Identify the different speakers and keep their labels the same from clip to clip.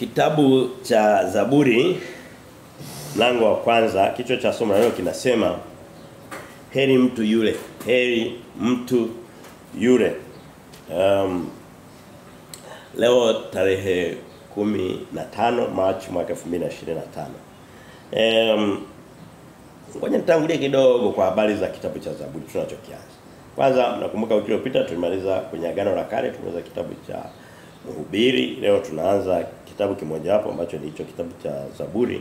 Speaker 1: Kitabu cha Zaburi mlango wa kwanza, kichwa cha somo leo kinasema heri mtu yule, heri mtu yule. Leo tarehe 15 Machi mwaka 2025. Ngoja nitangulie kidogo kwa habari za kitabu cha Zaburi tunachokianza. Kwanza nakumbuka wiki iliyopita tulimaliza kwenye Agano la Kale, tumaliza kitabu cha Mhubiri. Leo tunaanza kitabu kimoja hapo ambacho ni hicho kitabu cha Zaburi.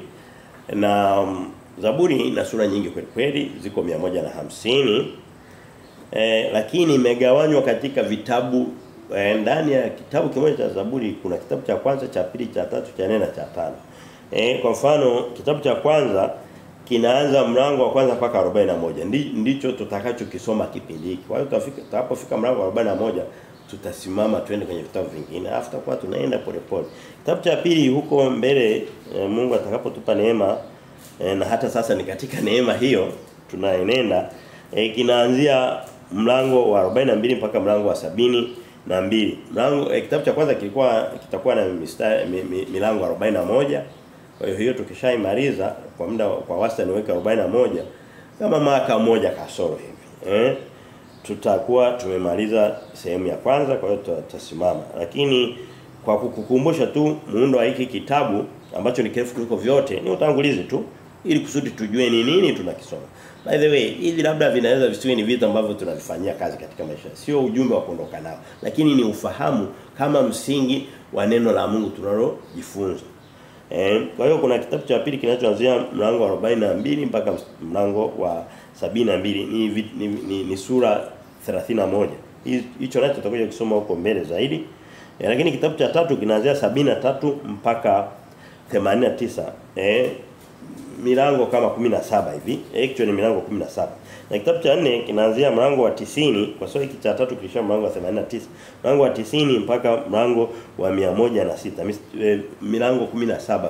Speaker 1: Na Zaburi ina sura nyingi kweli kweli, ziko 150. Lakini imegawanywa katika vitabu ndani ya kitabu kimoja cha Zaburi kuna kitabu cha kwanza, cha pili, cha tatu, cha nne na cha tano. Kwa mfano kitabu cha kwanza kinaanza mlango wa kwanza mpaka 41. Ndicho tutakachokisoma kipindi hiki. Kwa hiyo tutapofika mlango wa 41 tutasimama twende kwenye vitabu vingine. Alafu tutakuwa tunaenda polepole. Kitabu cha pili huko mbele Mungu atakapotupa neema na hata sasa ni katika neema hiyo tunaenenda kinaanzia mlango wa 42 mpaka mlango wa 72. Kitabu cha kwanza kitakuwa na milango 41. Kwa hiyo tukishaimaliza kwa muda kwa wastani weka 41 kama mwaka mmoja kasoro hivi. Tutakuwa tumemaliza sehemu ya kwanza, kwa hiyo tutasimama. Lakini kwa kukukumbusha tu muundo wa hiki kitabu ambacho ni kirefu kuliko vyote, ni utangulizi tu ili kusudi tujue ni nini tunakisoma. By the way, hivi labda vinaweza visiwe ni vitu ambavyo tunavifanyia kazi katika maisha. Sio ujumbe wa kuondoka nao, lakini ni ufahamu kama msingi wa neno la Mungu tunalojifunza. Kwa hiyo kuna kitabu cha pili kinachoanzia mlango wa 42 mpaka mlango wa 72 ni sura 31. Hicho nacho tutakuja kusoma huko mbele zaidi. Lakini kitabu cha tatu kinaanzia 73 mpaka 89. Milango kama 17 hivi. Actually ni milango 17. Na kitabu cha 4 kinaanzia mlango wa 90, kwa sababu hiki cha tatu kilisha mlango wa 89. Mlango wa 90 mpaka mlango wa 106. Milango 17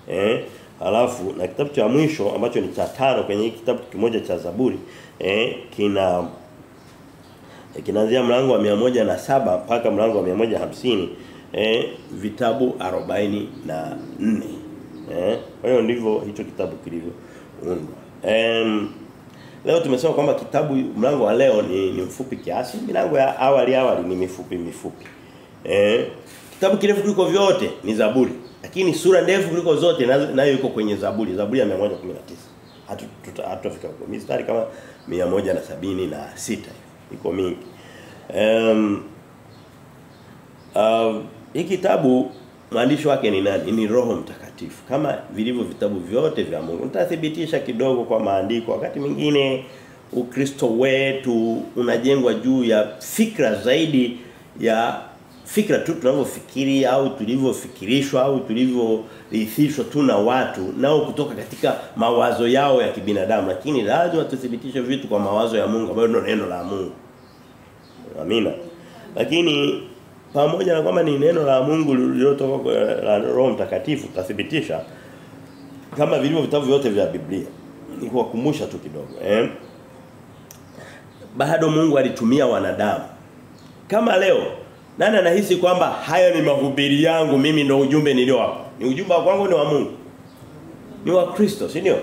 Speaker 1: pia. Alafu na kitabu cha mwisho ambacho ni cha 5 kwenye hiki kitabu kimoja cha Zaburi, kinaanzia mlango wa 107 mpaka mlango wa 150, vitabu 44. Kwa hiyo ndivyo hicho kitabu kilivyoundwa. Leo tumesema kwamba kitabu mlango wa leo ni mfupi kiasi, milango ya awali ni mifupi. Kitabu kirefu kuliko vyote ni Zaburi, lakini sura ndefu kuliko zote nayo iko kwenye Zaburi ya 119. Hatutafika huko. Mistari kama 176 iko mingi. Hiki kitabu mwandishi wake ni nani? Ni Roho Mtakatifu. Kama vilivyo vitabu vyote vya Mungu. Nitathibitisha kidogo kwa maandiko. Wakati mwingine Ukristo wetu unajengwa juu ya fikra zaidi ya fikra tu tunavyofikiri au tulivyofikirishwa au tulivyorithishwa tu na watu nao kutoka katika mawazo yao ya kibinadamu, lakini lazima tuthibitishe vitu kwa mawazo ya Mungu ambayo ndio neno la Mungu. Amina. Lakini pamoja na kwamba ni neno la Mungu lililotoka kwa Roho Mtakatifu, tutathibitisha kama vilivyo vitabu vyote vya Biblia. Ni kuwakumbusha tu kidogo. Bado Mungu alitumia wanadamu. Kama leo nani anahisi kwamba haya ni mahubiri yangu mimi ndio ujumbe niliowapa? Ni ujumbe wangu, ni wa Mungu. Ni wa Kristo, si ndio?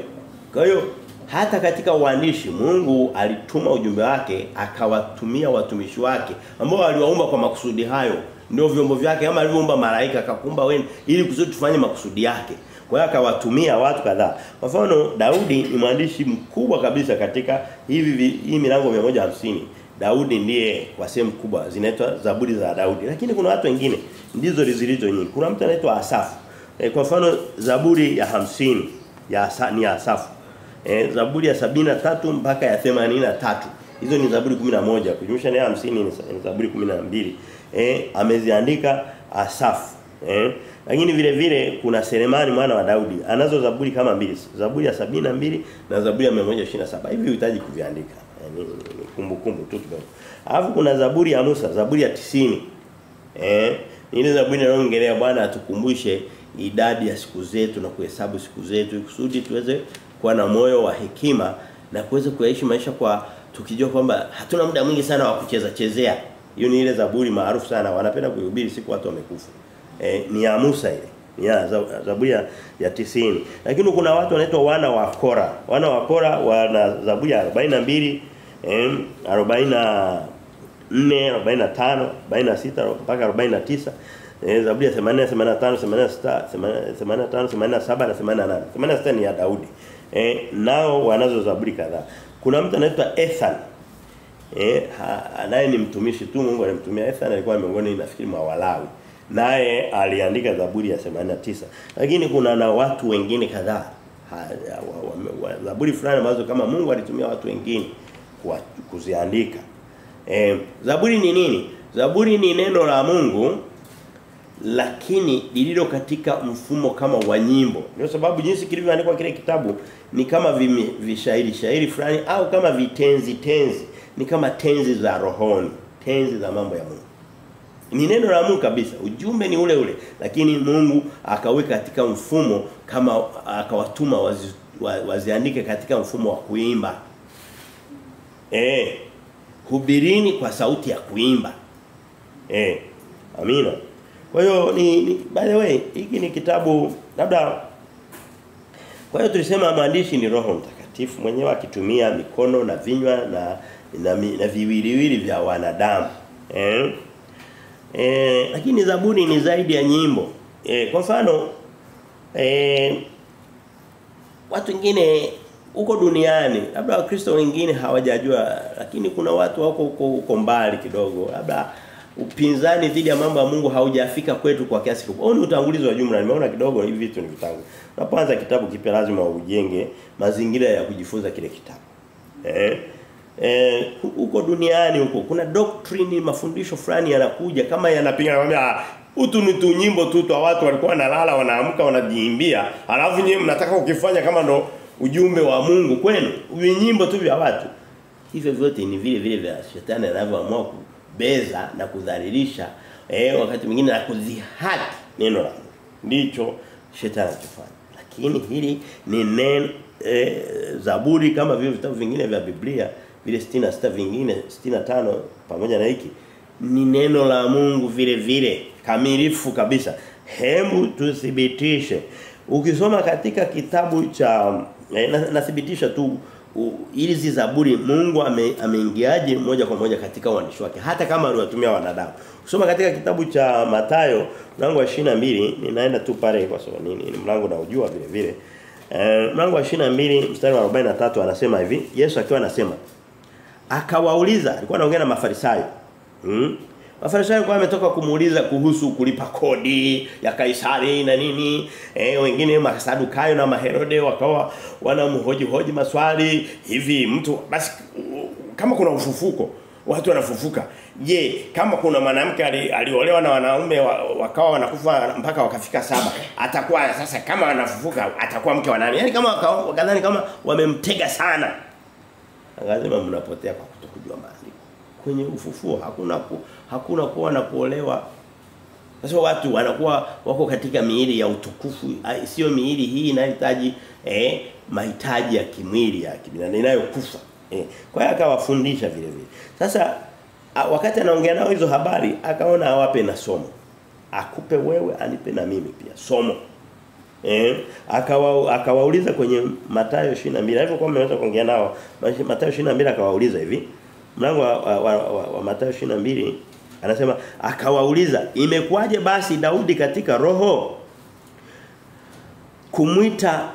Speaker 1: Kwa hiyo hata katika uandishi Mungu alituma ujumbe wake, akawatumia watumishi wake ambao aliwaumba kwa makusudi hayo. Ndio vyombo vyake, kama alivyoumba malaika akakumba wewe ili kusudi tufanye makusudi yake. Kwa hiyo akawatumia watu kadhaa. Kwa mfano Daudi ni mwandishi mkubwa kabisa katika hii milango 150. Daudi ndiye kwa sehemu kubwa zinaitwa Zaburi za Daudi. Lakini kuna watu wengine ndizo zilizo nyingi. Kuna mtu anaitwa Asafu. Kwa mfano Zaburi ya 50 ni Asafu. Zaburi ya 73 mpaka ya 83. Hizo ni Zaburi 11. Kujumlisha na 50 ni Zaburi 12. Ameziandika Asafu. Lakini vile vile kuna Selemani mwana wa Daudi. Anazo Zaburi kama mbili. Zaburi ya 72 na Zaburi ya 127. Hivi uhitaji kuviandika. Ni kumbukumbu tu kidogo. Alafu kuna Zaburi ya Musa, Zaburi ya 90. Ni ile Zaburi inayoongelea Bwana atukumbushe idadi ya siku zetu na kuhesabu siku zetu kusudi tuweze kuwa na moyo wa hekima na kuweza kuishi maisha kwa tukijua kwamba hatuna muda mwingi sana wa chezea. Hiyo ni ile Zaburi maarufu sana wanapenda kuhubiri siku watu wamekufa. Ni ya Musa ile. Zaburi ya 90. Lakini kuna watu wanaitwa wana wa Kora. Wana wa Kora wana Zaburi ya 42, 44, 45, 46 mpaka 49. Zaburi ya 80, 85, 86, 85, 87 na 88. 86 ni ya Daudi. Nao wanazo zaburi kadhaa. Kuna mtu anaitwa Ethan. Naye ni mtumishi tu, Mungu alimtumia. Ethan alikuwa miongoni nafikiri mwa Walawi. Naye aliandika Zaburi ya 89. Lakini kuna na watu wengine kadhaa. Zaburi fulani ambazo kama Mungu alitumia watu wengine kuziandika. Zaburi ni nini? Zaburi ni neno la Mungu lakini lililo katika mfumo kama wa nyimbo. Ndio sababu jinsi kilivyoandikwa kile kitabu ni kama shairi fulani au kama tenzi. Ni kama tenzi za rohoni, tenzi za mambo ya Mungu. Ni neno la Mungu kabisa. Ujumbe ni ule ule, lakini Mungu akaweka katika mfumo kama akawatuma waziandike katika mfumo wa kuimba. Hubirini kwa sauti ya kuimba. Amina. Kwa hiyo by the way, hiki ni kitabu labda, kwa hiyo tulisema maandishi ni Roho Mtakatifu mwenyewe akitumia mikono na vinywa na viwiliwili vya wanadamu. Lakini Zaburi ni zaidi ya nyimbo. Kwa mfano watu wengine huko duniani, labda Wakristo wengine hawajajua, lakini kuna watu wako huko mbali kidogo, labda upinzani dhidi ya mambo ya Mungu haujafika kwetu kwa kiasi kikubwa. Ni utangulizi wa jumla, nimeona kidogo hivi vitu ni vitangu. Unapoanza kitabu kipya lazima ujenge mazingira ya kujifunza kile kitabu. Huko duniani huko kuna doctrine, mafundisho fulani yanakuja kama yanapinga kwamba utu ni tu nyimbo tu watu walikuwa wanalala wanaamka wanajiimbia, alafu nyinyi mnataka ukifanya kama ndo ujumbe wa Mungu kwenu, nyimbo tu vya watu. Hivyo vyote ni vile vya shetani anavyoamua kubeza na kudhalilisha wakati mwingine na kudhihaki neno la Mungu. Ndicho shetani anachofanya. Lakini hili ni neno Zaburi kama vile vitabu vingine vya Biblia vile 66 vingine 65 pamoja na hiki ni neno la Mungu vile kamilifu kabisa. Hebu tuthibitishe. Ukisoma katika kitabu cha nathibitisha tu hizi Zaburi Mungu ameingiaje moja kwa moja katika uandishi wake hata kama aliwatumia wanadamu. Ukisoma katika kitabu cha Mathayo mlango wa 22, ninaenda tu pale kwa sababu ni mlango na ujua vile. Mlango wa 22 mstari wa 43 anasema hivi, Yesu akiwa anasema akawauliza, alikuwa anaongea na Mafarisayo. Mafarisayo kwa ametoka kumuuliza kuhusu kulipa kodi ya Kaisari na nini. Wengine Masadukayo na Maherode wakawa wanamhoji maswali hivi, mtu basi kama kuna ufufuko, watu wanafufuka. Je, kama kuna mwanamke aliolewa na wanaume wakawa wanakufa mpaka wakafika 7, atakuwa sasa kama anafufuka atakuwa mke wa nani? Yaani kama wakadhani kama wamemtega sana. Lazima mnapotea kwa kutokujua maandiko. Kwenye ufufuo hakuna kuwa na kuolewa. Sasa watu wanakuwa wako katika miili ya utukufu, sio miili hii inahitaji mahitaji ya kimwili ya kibinadamu inayokufa. Kwa hiyo akawafundisha vile. Sasa wakati anaongea nao hizo habari akaona awape na somo. Akupe wewe, anipe na mimi pia somo. Akawauliza kwenye Mathayo 22. Alipokuwa ameweza kuongea nao Mathayo 22 akawauliza hivi. Mlango wa Mathayo 22 anasema akawauliza, imekuwaje basi Daudi katika roho kumwita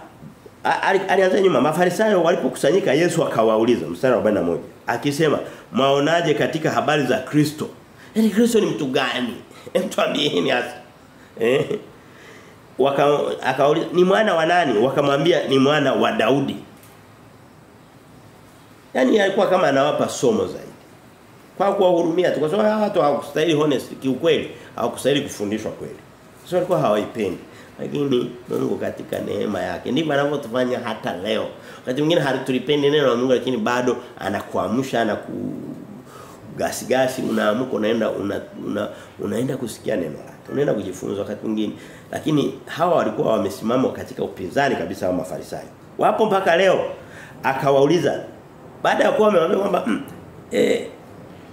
Speaker 1: alianza nyuma. Mafarisayo walipokusanyika Yesu akawauliza mstari wa 41 akisema, "Mwaonaje katika habari za Kristo?" Yaani Kristo ni mtu gani? Tuambieni hasa. Akauliza, "Ni mwana wa nani?" Wakamwambia, "Ni mwana wa Daudi." Yaani alikuwa kama anawapa somo zaidi. Kwa kuwahurumia tu, kwa sababu watu hawakustahili honest kiukweli, hawakustahili kufundishwa kweli. Sio walikuwa hawaipendi. Lakini Mungu katika neema yake ndivyo anavyotufanya hata leo. Wakati mwingine hatulipendi neno la Mungu, lakini bado anakuamsha na gasi unaamka unaenda kusikia neno lake. Unaenda kujifunza wakati mwingine. Lakini hawa walikuwa wamesimama katika upinzani kabisa wa Mafarisayo. Wapo mpaka leo. Akawauliza baada ya kuwa amemwambia kwamba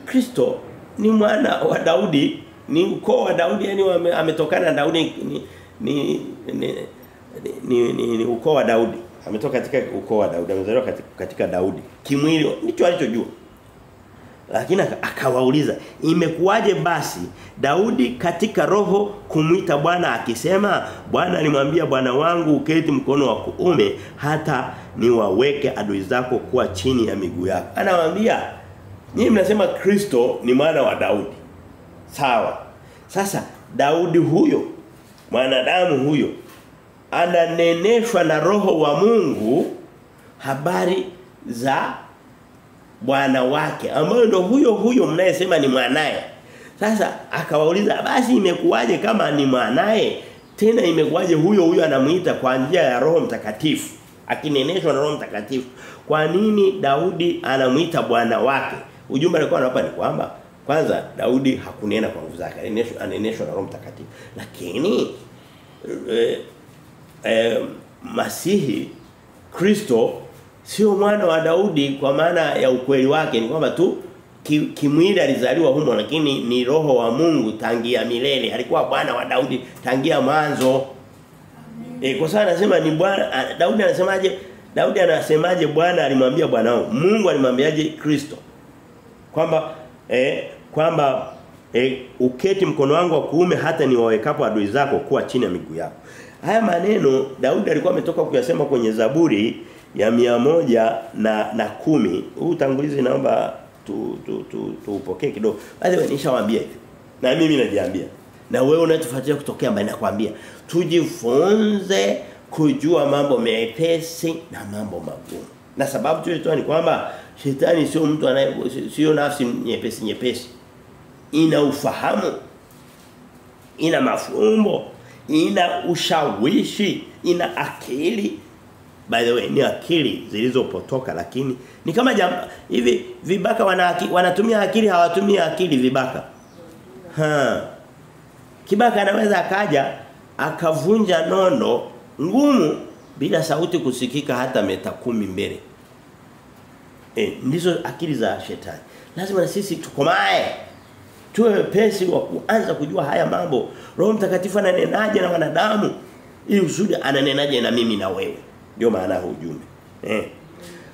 Speaker 1: Kristo ni mwana wa Daudi, ni ukoo wa Daudi, yani ametokana na Daudi ni ukoo wa Daudi. Ametoka katika ukoo wa Daudi, amezaliwa katika Daudi. Kimwili ndicho alichojua. Lakini akawauliza, imekuwaje basi Daudi katika roho kumuita Bwana akisema, Bwana alimwambia Bwana wangu uketi mkono wa kuume hata niwaweke adui zako kuwa chini ya miguu yako. Anamwambia, nyinyi mnasema Kristo ni mwana wa Daudi. Sawa. Sasa Daudi huyo, mwanadamu huyo, ananeneshwa na roho wa Mungu habari za Bwana wake ambaye ndo huyo mnayesema ni mwanae. Sasa akawauliza, basi imekuwaje kama ni mwanae, tena imekuwaje huyo anamuita kwa njia ya Roho Mtakatifu, akineneshwa na Roho Mtakatifu? Kwa nini Daudi anamuita Bwana wake? Ujumbe alikuwa anapa ni kwamba kwanza Daudi hakunena kwa nguvu zake, aneneshwa na Roho Mtakatifu. Lakini Masihi Kristo sio mwana wa Daudi kwa maana ya ukweli wake, ni kwamba tu kimwili alizaliwa humo, lakini ni roho wa Mungu tangia milele. Alikuwa Bwana wa Daudi tangia mwanzo. Kwa sababu anasema ni Bwana. Daudi anasemaje? Daudi anasemaje Bwana alimwambia Bwana wangu? Mungu alimwambiaje Kristo? Kwamba uketi mkono wangu wa kuume hata niwawekapo adui zako kuwa chini ya miguu yako. Haya maneno Daudi alikuwa ametoka kuyasema kwenye Zaburi ya 110. Huu utangulizi naomba tuupokee kidogo. Basi nishawaambia hivi. Na mimi najiambia. Na wewe unatufuatia kutokea mbali nakwambia, tujifunze kujua mambo mepesi na mambo magumu. Na sababu tulitoa ni kwamba shetani sio mtu sio nafsi nyepesi. Ina ufahamu, ina mafumbo, ina ushawishi, ina akili. By the way, ni akili zilizopotoka, lakini ni kama hivi vibaka wanatumia akili, hawatumia akili vibaka. Kibaka anaweza akaja akavunja nondo ngumu bila sauti kusikika hata meta 10 mbele. Ndizo akili za shetani. Lazima na sisi tukomae. Tuwe wepesi wa kuanza kujua haya mambo. Roho Mtakatifu ananenaje na wanadamu? Ili usudi ananenaje na mimi na wewe. Ndio maana huu ujumbe.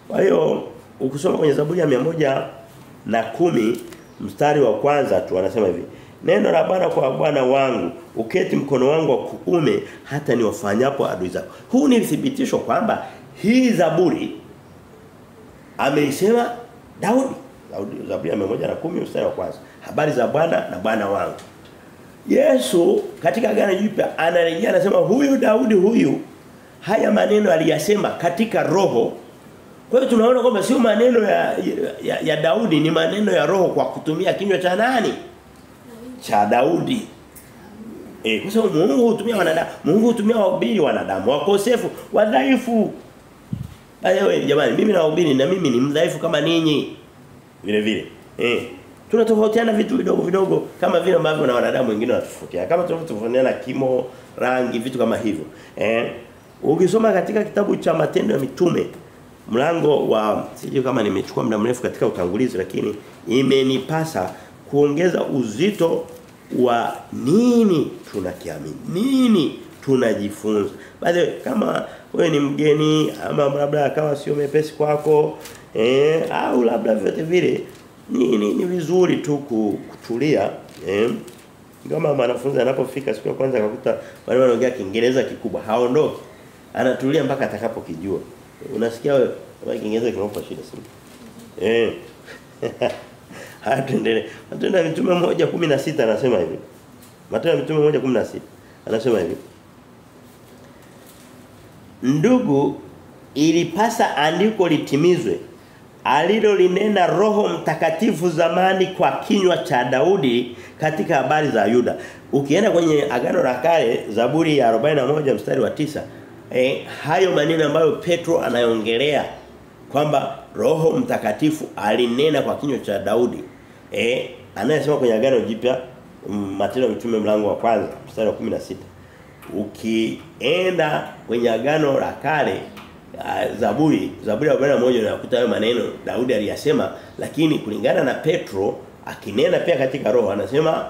Speaker 1: Kwa hiyo ukisoma kwenye Zaburi ya 110 mstari wa kwanza tu anasema hivi, neno la Bwana kwa Bwana wangu, uketi mkono wangu wa kuume hata niwafanyapo adui zako. Huu ni thibitisho kwamba hii Zaburi ameisema Daudi. Zaburi ya 110 mstari wa kwanza. Habari za Bwana na Bwana wangu. Yesu katika Agano Jipya anarejea anasema huyu Daudi huyu haya maneno aliyasema katika roho. Kwa hiyo tunaona kwamba sio maneno ya Daudi, ni maneno ya roho kwa kutumia kinywa cha nani? Cha Daudi. Kwa sababu Mungu hutumia wanadamu, Mungu hutumia wahubiri wanadamu, wakosefu, wadhaifu. Wewe jamani, mimi nahubiri na mimi ni mdhaifu kama ninyi. Vile vile. Tunatofautiana vitu vidogo kama vile ambavyo na wanadamu wengine wanatofautiana. Kama tunatofautiana kimo, rangi, vitu kama hivyo. Ukisoma katika kitabu cha Matendo ya Mitume mlango wa sijui kama nimechukua muda mrefu katika utangulizi, lakini imenipasa kuongeza uzito wa nini tunakiamini, nini tunajifunza. Baadhi kama wewe ni mgeni ama labda kama sio mepesi kwako au labda vyote vile ni vizuri tu kutulia. Kama mwanafunzi anapofika siku ya kwanza akakuta wale wanaongea Kiingereza kikubwa, haondoki, anatulia mpaka atakapokijua. Unasikia wewe kama Kiingereza kinakupa shida sana. Hatuendelee. Matendo ya Mitume 1:16 anasema hivi. Matendo ya Mitume 1:16 anasema hivi, ndugu, ilipasa andiko litimizwe alilolinena Roho Mtakatifu zamani kwa kinywa cha Daudi katika habari za Yuda. Ukienda kwenye Agano la Kale, Zaburi ya 41 mstari wa 9, hayo maneno ambayo Petro anaongelea kwamba Roho Mtakatifu alinena kwa kinywa cha Daudi, anayesema kwenye Agano Jipya, Matendo ya Mitume mlango wa kwanza mstari wa 16. Ukienda kwenye Agano la Kale, Zaburi ya 41 unakuta hayo maneno Daudi aliyasema, lakini kulingana na Petro akinena pia katika roho anasema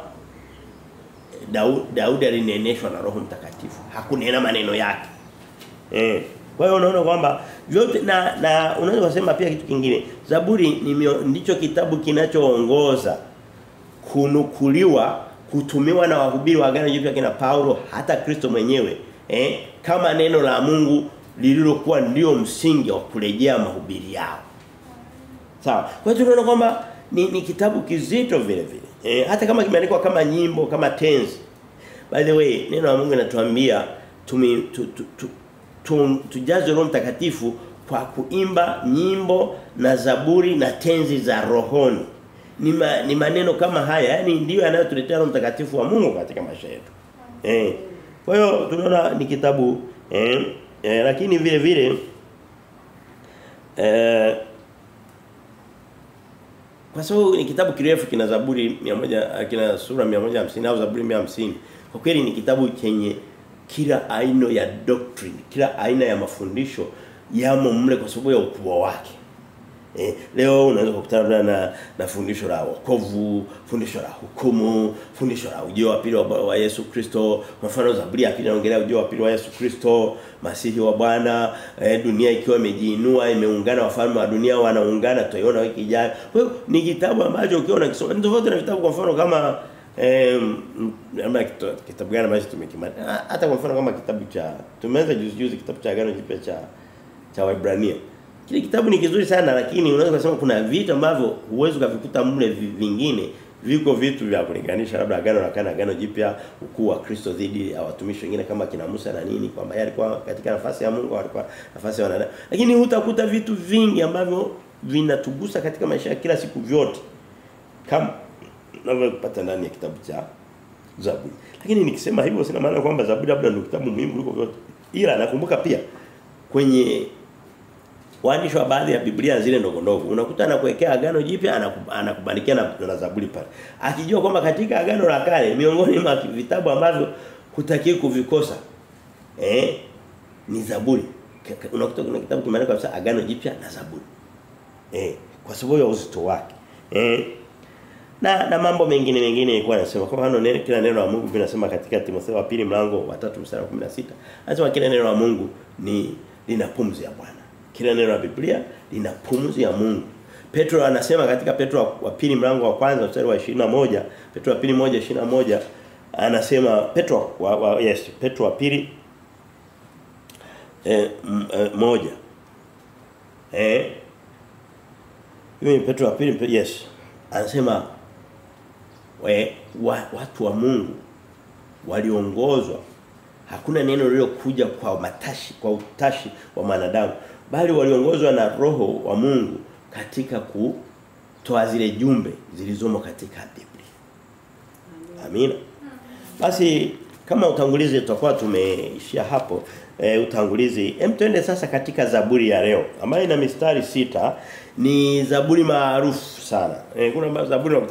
Speaker 1: Daudi alineneshwa na Roho Mtakatifu. Hakunena maneno yake. Kwa hiyo unaona kwamba vyote na unaweza kusema pia kitu kingine. Zaburi ndicho kitabu kinachoongoza kunukuliwa, kutumiwa na wahubiri wa Agano Jipya kina Paulo, hata Kristo mwenyewe, kama neno la Mungu lililokuwa ndio msingi wa kurejea mahubiri yao. Sawa. Kwa hiyo tunaona kwamba ni kitabu kizito vile vile. Hata kama kimeandikwa kama nyimbo, kama tenzi. By the way, neno la Mungu linatuambia tujaze Roho Mtakatifu kwa kuimba nyimbo na zaburi na tenzi za rohoni. Ni maneno kama haya, yani ndio yanayotuletea Roho Mtakatifu wa Mungu katika maisha yetu. Kwa hiyo tunaona ni kitabu lakini vile vile kwa sababu ni kitabu kirefu, kina zaburi 100, kina sura 150 au zaburi 150. Kwa kweli ni kitabu chenye kila aina ya doctrine, kila aina ya mafundisho yamo mle kwa sababu ya ukubwa wake. Leo unaweza kukutana na fundisho la wokovu, fundisho la hukumu, fundisho la ujio wa pili wa Yesu Kristo. Kwa mfano Zaburi ya pili inaongelea ujio wa pili wa Yesu Kristo, Masihi wa Bwana, dunia ikiwa imejiinua, imeungana, wafalme wa dunia wanaungana, tutaiona wiki ijayo. Kwa hiyo ni kitabu ambacho ukiona kisoma, ni tofauti na vitabu kwa mfano kama kitabu gani ambacho tumekimaliza. Hata kwa mfano kama kitabu cha tumeanza juzi kitabu cha Agano Jipya cha Waebrania. Kile kitabu ni kizuri sana, lakini unaweza kusema kuna vitu ambavyo huwezi kuvikuta mle vingine. Viko vitu vya kulinganisha labda Agano la Kale, Agano Jipya, ukuu wa Kristo dhidi ya watumishi wengine kama kina Musa na nini, kwamba yeye alikuwa katika nafasi ya Mungu, alikuwa nafasi ya wanadamu. Lakini utakuta vitu vingi ambavyo vinatugusa katika maisha ya kila siku vyote, kama unavyopata ndani ya kitabu cha Zaburi. Lakini nikisema hivyo sina maana kwamba Zaburi labda ndio kitabu muhimu kuliko vyote. Ila nakumbuka pia kwenye waandishi wa baadhi ya Biblia zile ndogo ndogo unakuta anakuwekea Agano Jipya, anakubalikia na Zaburi pale. Akijua kwamba katika Agano la Kale miongoni mwa vitabu ambavyo hutaki kuvikosa ni Zaburi. Unakuta kuna kitabu kimeandikwa kabisa Agano Jipya na Zaburi. Kwa sababu ya uzito wake. Na mambo mengine nilikuwa nasema kwa mfano kila neno la Mungu linasema katika Timotheo wa pili mlango wa 3 mstari wa 16. Anasema kila neno la Mungu lina pumzi ya Bwana. Kila neno la Biblia lina pumzi ya Mungu. Petro anasema katika Petro wa pili mlango wa kwanza mstari wa 21, Petro wa pili 1:21 anasema Petro wa pili 1. Mimi Petro wa pili anasema watu wa Mungu waliongozwa. Hakuna neno lililokuja kwa utashi wa wanadamu, bali waliongozwa na Roho wa Mungu katika kutoa zile jumbe zilizomo katika Biblia. Amina. Basi kama utangulizi tutakuwa tumeishia hapo. Utangulizi. Twende sasa katika Zaburi ya leo ambayo ina mistari 6. Ni Zaburi maarufu sana. Kuna Zaburi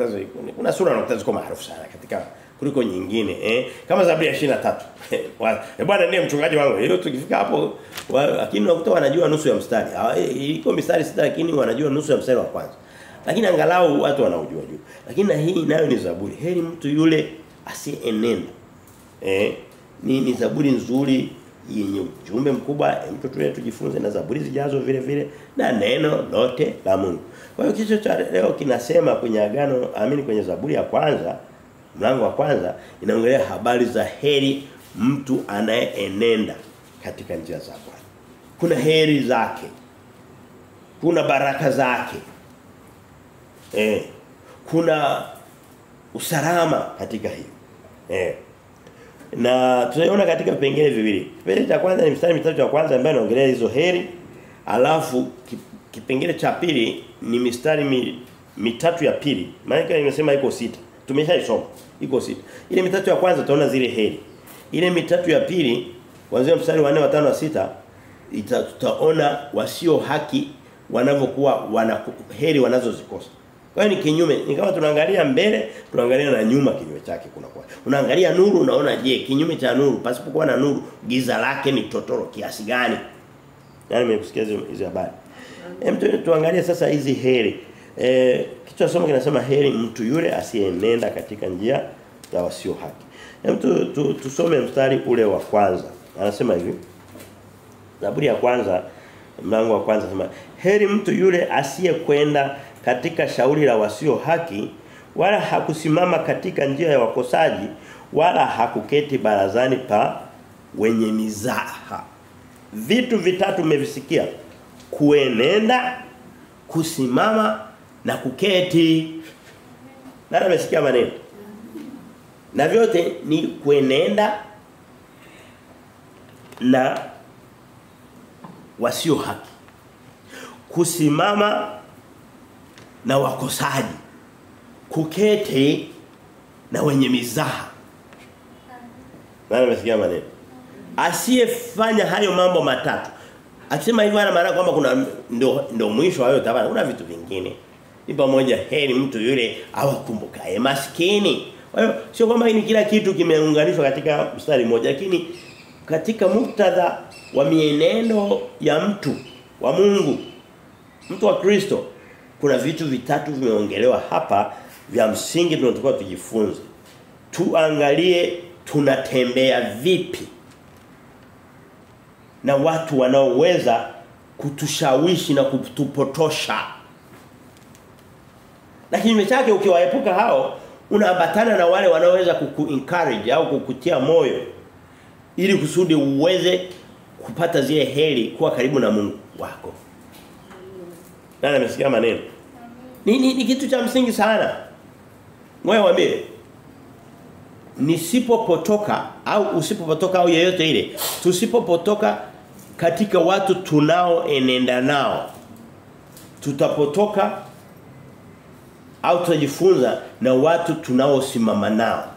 Speaker 1: kuna sura na ziko maarufu sana katika kuliko nyingine. Kama Zaburi ya 23. Bwana ndiye mchungaji wangu. Hilo tukifika hapo lakini unakuta wanajua nusu ya mstari. Iko mistari 6 lakini wanajua nusu ya mstari wa kwanza. Lakini angalau watu wanaujua juu. Lakini na hii nayo ni Zaburi. Heri mtu yule asienenda. Ni Zaburi nzuri yenye ujumbe mkubwa. Mtu tujifunze na Zaburi zijazo vile vile na neno lote la Mungu. Kwa hiyo kichwa cha leo kinasema kwenye Zaburi ya kwanza, mlango wa kwanza, inaongelea habari za heri mtu anayeenenda katika njia za Bwana. Kuna heri zake. Kuna baraka zake. Kuna usalama katika hiyo. Na tunaiona katika vipengele viwili. Kipengele cha kwanza ni mstari mitatu ya kwanza ambayo inaongelea hizo heri. Alafu kipengele cha pili ni mistari mitatu ya pili. Maana imesema iko 6. Tumeshaisoma. Iko 6. Ile mitatu ya kwanza tutaona zile heri. Ile mitatu ya pili kuanzia mstari wa 4 wa 5 wa 6 tutaona wasio haki wanavyokuwa heri wanazozikosa. Kwa hiyo ni kinyume, ni kama tunaangalia mbele, tunaangalia na nyuma kinyume chake kuna kwa. Unaangalia nuru unaona kinyume cha nuru, pasipokuwa na nuru giza lake ni totoro kiasi gani? Yaani nimekusikia hizo habari. Tuangalie sasa hizi heri. Kichwa somo kinasema heri mtu yule asiyenenda katika njia za wasio haki. Tusome mstari ule wa kwanza. Anasema hivi. Zaburi ya kwanza mlango wa kwanza anasema heri mtu yule asiyekwenda katika shauri la wasio haki wala hakusimama katika njia ya wakosaji wala hakuketi barazani pa wenye mizaha. Vitu vitatu umevisikia. Kuenenda, kusimama na kuketi. Nani amesikia maneno? Na vyote ni kuenenda na wasio haki. Kusimama na wakosaji. Kuketi na wenye mizaha. Nani amesikia maneno? Asiyefanya hayo mambo matatu. Akisema hivyo ana maana kwamba kuna ndio mwisho hayo tabana. Kuna vitu vingine. Ni pamoja heri mtu yule awakumbukaye maskini. Kwa hiyo sio kwamba ni kila kitu kimeunganishwa katika mstari mmoja, lakini katika muktadha wa mienendo ya mtu wa Mungu, mtu wa Kristo, kuna vitu vitatu vimeongelewa hapa vya msingi tunatakiwa tujifunze. Tuangalie tunatembea vipi na watu wanaoweza kutushawishi na kutupotosha. Lakini mechake ukiwaepuka hao unaambatana na wale wanaoweza kuku-encourage au kukutia moyo ili kusudi uweze kupata zile heri kuwa karibu na Mungu wako. Nani amesikia maneno? Ni kitu cha msingi sana. Ngoja waambie. Nisipopotoka au usipopotoka au yeyote ile, tusipopotoka katika watu tunaoenenda nao, tutapotoka au tutajifunza na watu tunaosimama nao.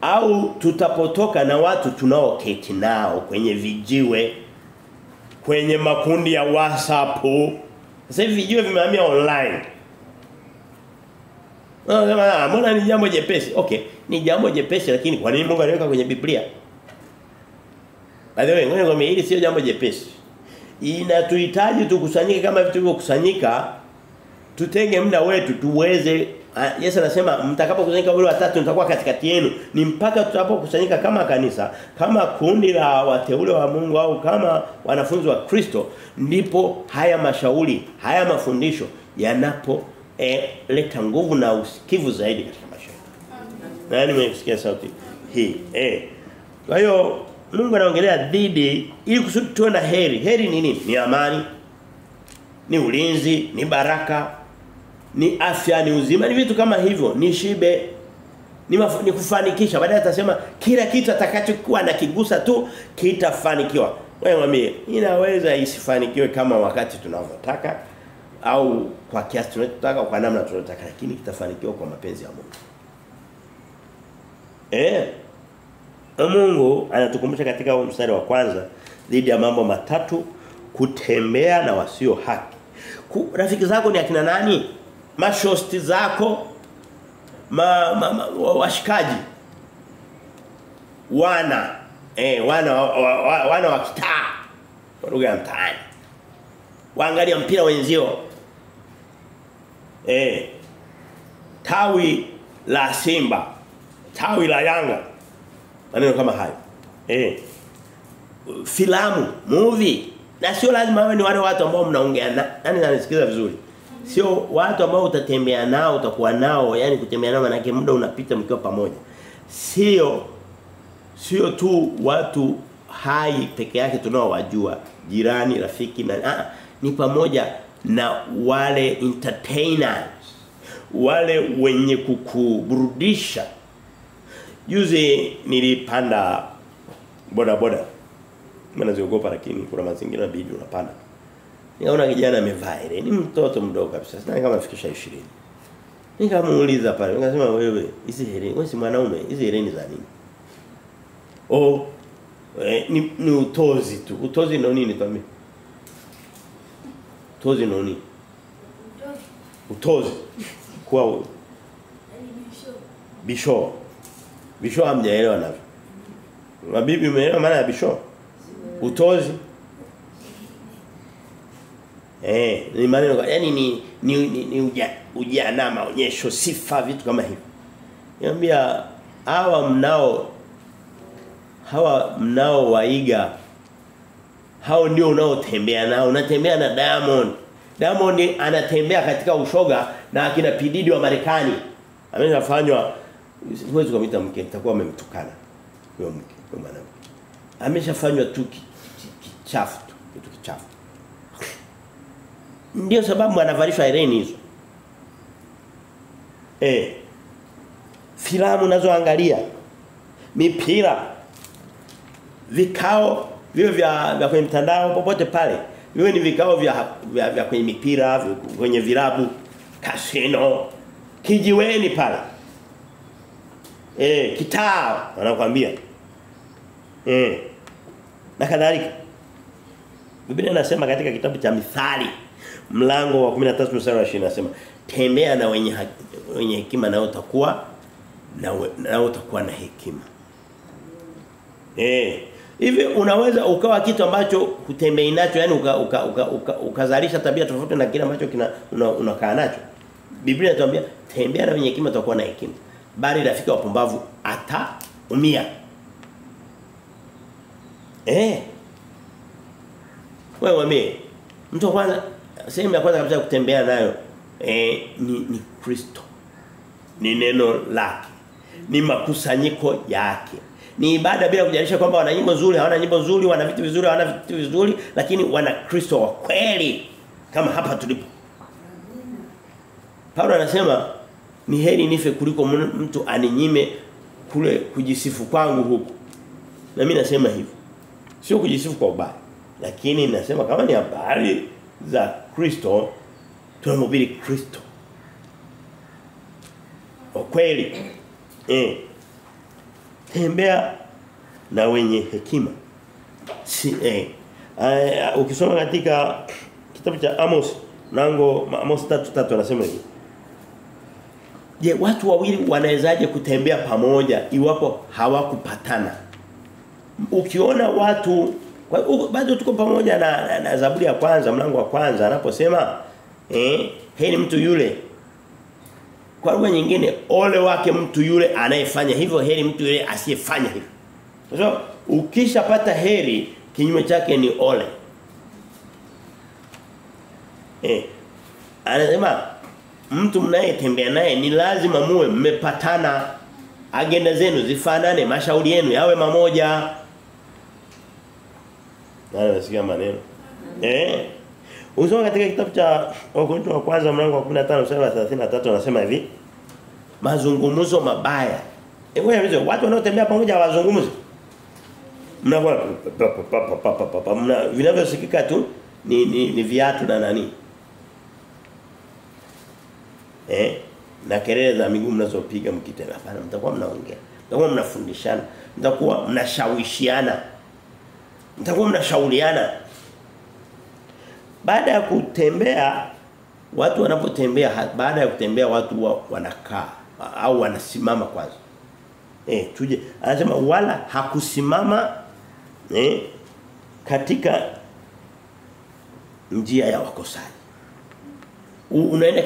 Speaker 1: Au tutapotoka na watu tunaoketi nao kwenye vijiwe, kwenye makundi ya WhatsApp. Sasa hivi vijiwe vimehamia online. Mbona ni jambo jepesi? Okay, ni jambo jepesi lakini kwa nini Mungu aliweka kwenye Biblia? By the way, ngoja nikwambie hili sio jambo jepesi. Inatuhitaji tukusanyike kama vitu vilivyokusanyika. Tutenge muda wetu tuweze Yesu anasema mtakapokusanyika wale watatu nitakuwa katikati yenu. Ni mpaka tutapokusanyika kama kanisa, kama kundi la wateule wa Mungu au kama wanafunzi wa Kristo, ndipo haya mashauri, haya mafundisho yanapo leta nguvu na usikivu zaidi katika maisha yetu. Nani mmesikia sauti hii? Kwa hiyo Mungu anaongelea dhidi ili kusudi tuwe na heri. Heri ni nini? Ni amani, ni ulinzi, ni baraka, ni afya, ni uzima, ni vitu kama hivyo, ni shibe, ni kufanikisha. Baadaye atasema kila kitu atakachokuwa na kigusa tu kitafanikiwa. Wewe mwambie, inaweza isifanikiwe kama wakati tunavyotaka au kwa kiasi tunachotaka au kwa namna tunayotaka, lakini kitafanikiwa kwa mapenzi ya Mungu. Mungu anatukumbusha katika mstari wa kwanza dhidi ya mambo matatu: kutembea na wasio haki. Rafiki zako ni akina nani? Mashosti zako, washikaji, wana wa kitaa, lugha ya mtaani, waangalia mpira wenzio, tawi la Simba, tawi la Yanga, maneno kama hayo, filamu, movie. Na sio lazima wawe ni wale watu ambao mnaongea nani anasikiza vizuri. Sio watu ambao utatembea nao, utakuwa nao, yani kutembea nao maana yake muda unapita mkiwa pamoja. Sio tu watu hai peke yake tunaowajua, jirani, rafiki na ni pamoja na wale entertainers, wale wenye kukuburudisha. Juzi nilipanda bodaboda. Mimi naziogopa lakini kuna mazingira bidii unapanda. Nikaona kijana amevaa ile, ni mtoto mdogo kabisa. Sasa kama afikisha 20. Nikamuuliza pale, nikasema wewe, hizi hereni, wewe si mwanaume, hizi hereni za nini? Ni utozi tu. Utozi ndio nini tuambie? Utozi ndio nini? Utozi. Kwa bisho. Bisho hamjaelewa navyo. Mabibi umeelewa maana ya bisho? Utozi. Ni maneno yani ni ujana, maonyesho, sifa, vitu kama hivyo. Niambia hawa mnao waiga, hao ndio unaotembea nao. Unatembea na Diamond. Diamond anatembea katika ushoga na akina P Diddy wa Marekani. Ameshafanywa, huwezi kumwita mke, itakuwa amemtukana huyo mke, huyo mwanamke. Ameshafanywa tu kichafu tu, kitu kichafu. Ndio sababu anavalishwa hereni hizo. Filamu unazoangalia, mipira, vikao vile vya kwenye mtandao popote pale. Viwe ni vikao vya kwenye mipira, kwenye vilabu, kasino, kijiweni pale. Kitaa wanakuambia. Na kadhalika. Biblia inasema katika kitabu cha Mithali mlango wa 13 mstari wa 20 inasema tembea na wenye hekima na utakuwa na hekima. Hivi unaweza ukawa kitu ambacho hutembei nacho, yani ukazalisha tabia tofauti na kile ambacho unakaa nacho. Biblia inatuambia tembea na wenye hekima utakuwa na hekima. Bali rafiki wapumbavu ataumia. Wewe mwambie mtu wa kwanza, sehemu ya kwanza kabisa kutembea nayo ni Kristo. Ni neno lake. Ni makusanyiko yake. Ni ibada bila kujalisha kwamba wana nyimbo nzuri, hawana nyimbo nzuri, wana vitu vizuri, hawana vitu vizuri, lakini wana Kristo wa kweli kama hapa tulipo. Paulo anasema ni heri nife kuliko mtu aninyime kule kujisifu kwangu huku. Na mimi nasema hivyo. Sio kujisifu kwa ubaya, lakini nasema kama ni habari za Kristo, tunamhubiri Kristo kwa kweli. Tembea na wenye hekima. Ukisoma katika kitabu cha Amos mlango Amos 3:3 anasema hivi. Je, watu wawili wanawezaje kutembea pamoja iwapo hawakupatana? Ukiona watu bado tuko pamoja na Zaburi ya kwanza mlango wa kwanza anaposema heri mtu yule. Kwa lugha nyingine, ole wake mtu yule anayefanya hivyo, heri mtu yule asiyefanya hivyo. So, ukishapata heri, kinyume chake ni ole. Anasema mtu mnayetembea naye ni lazima muwe mmepatana, agenda zenu zifanane, mashauri yenu yawe mamoja. Nasikia maneno. Usoma katika kitabu cha Wakorintho wa kwanza mlango wa 15 mstari wa 33 anasema hivi. Mazungumzo mabaya. Watu wanaotembea pamoja hawazungumzi. Mnakuwa vinavyosikika tu ni viatu na nani. Na kelele za miguu mnazopiga mkitembea. Hapana, mtakuwa mnaongea. Mtakuwa mnafundishana. Mtakuwa mnashawishiana. Mtakuwa mnashauriana. Baada ya kutembea, watu wanapotembea, baada ya kutembea watu wanakaa au wanasimama kwanza. Tuje anasema wala hakusimama katika njia ya wakosaji. Unaenda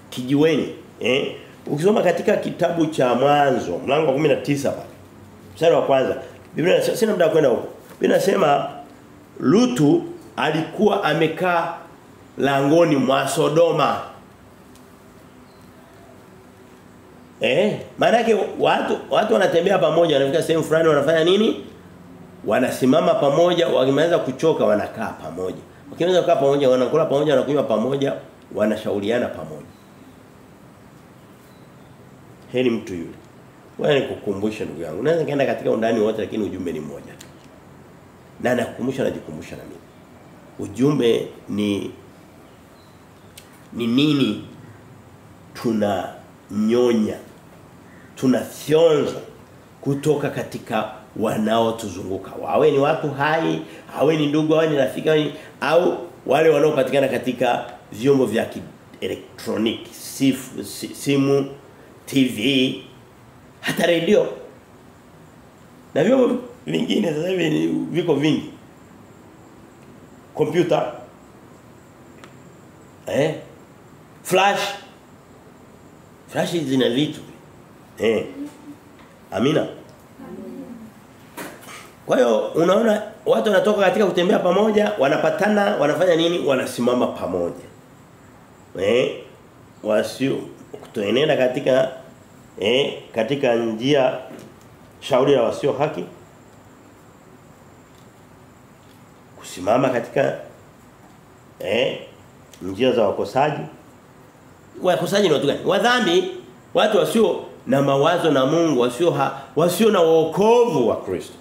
Speaker 1: kijiweni, ukisoma katika kitabu cha Mwanzo mlango wa 19 pale. Mstari wa kwanza. Biblia sina muda kwenda huko. Biblia inasema Lutu alikuwa amekaa langoni mwa Sodoma. Maana yake watu wanatembea pamoja, wanafika sehemu fulani wanafanya nini? Wanasimama pamoja, wakimaliza kuchoka wanakaa pamoja. Wakimaliza kukaa pamoja wanakula pamoja, wanakunywa pamoja, wanashauriana pamoja. Heri mtu yule. Wewe nikukumbusha ndugu yangu. Unaweza kaenda katika undani wote lakini ujumbe ni mmoja tu. Na nakukumbusha najikumbusha na mimi. Ujumbe ni nini? Tunanyonya, tunafyonza kutoka katika wanaotuzunguka. Wawe ni watu hai, awe ni ndugu, awe ni rafiki, au wale wanaopatikana katika vyombo vya elektroniki, simu, TV, hata redio. Na vyombo vingine sasa hivi viko vingi. Kompyuta. Flash zina vitu. Amina. Kwa hiyo unaona watu wanatoka katika kutembea pamoja, wanapatana, wanafanya nini? Wanasimama pamoja. Wasio kutoenenda katika njia shauri la wasio haki. Kusimama katika njia za wakosaji. Wakosaji ni watu gani? Wadhambi, watu wasio na mawazo na Mungu, wasio na wokovu wa Kristo.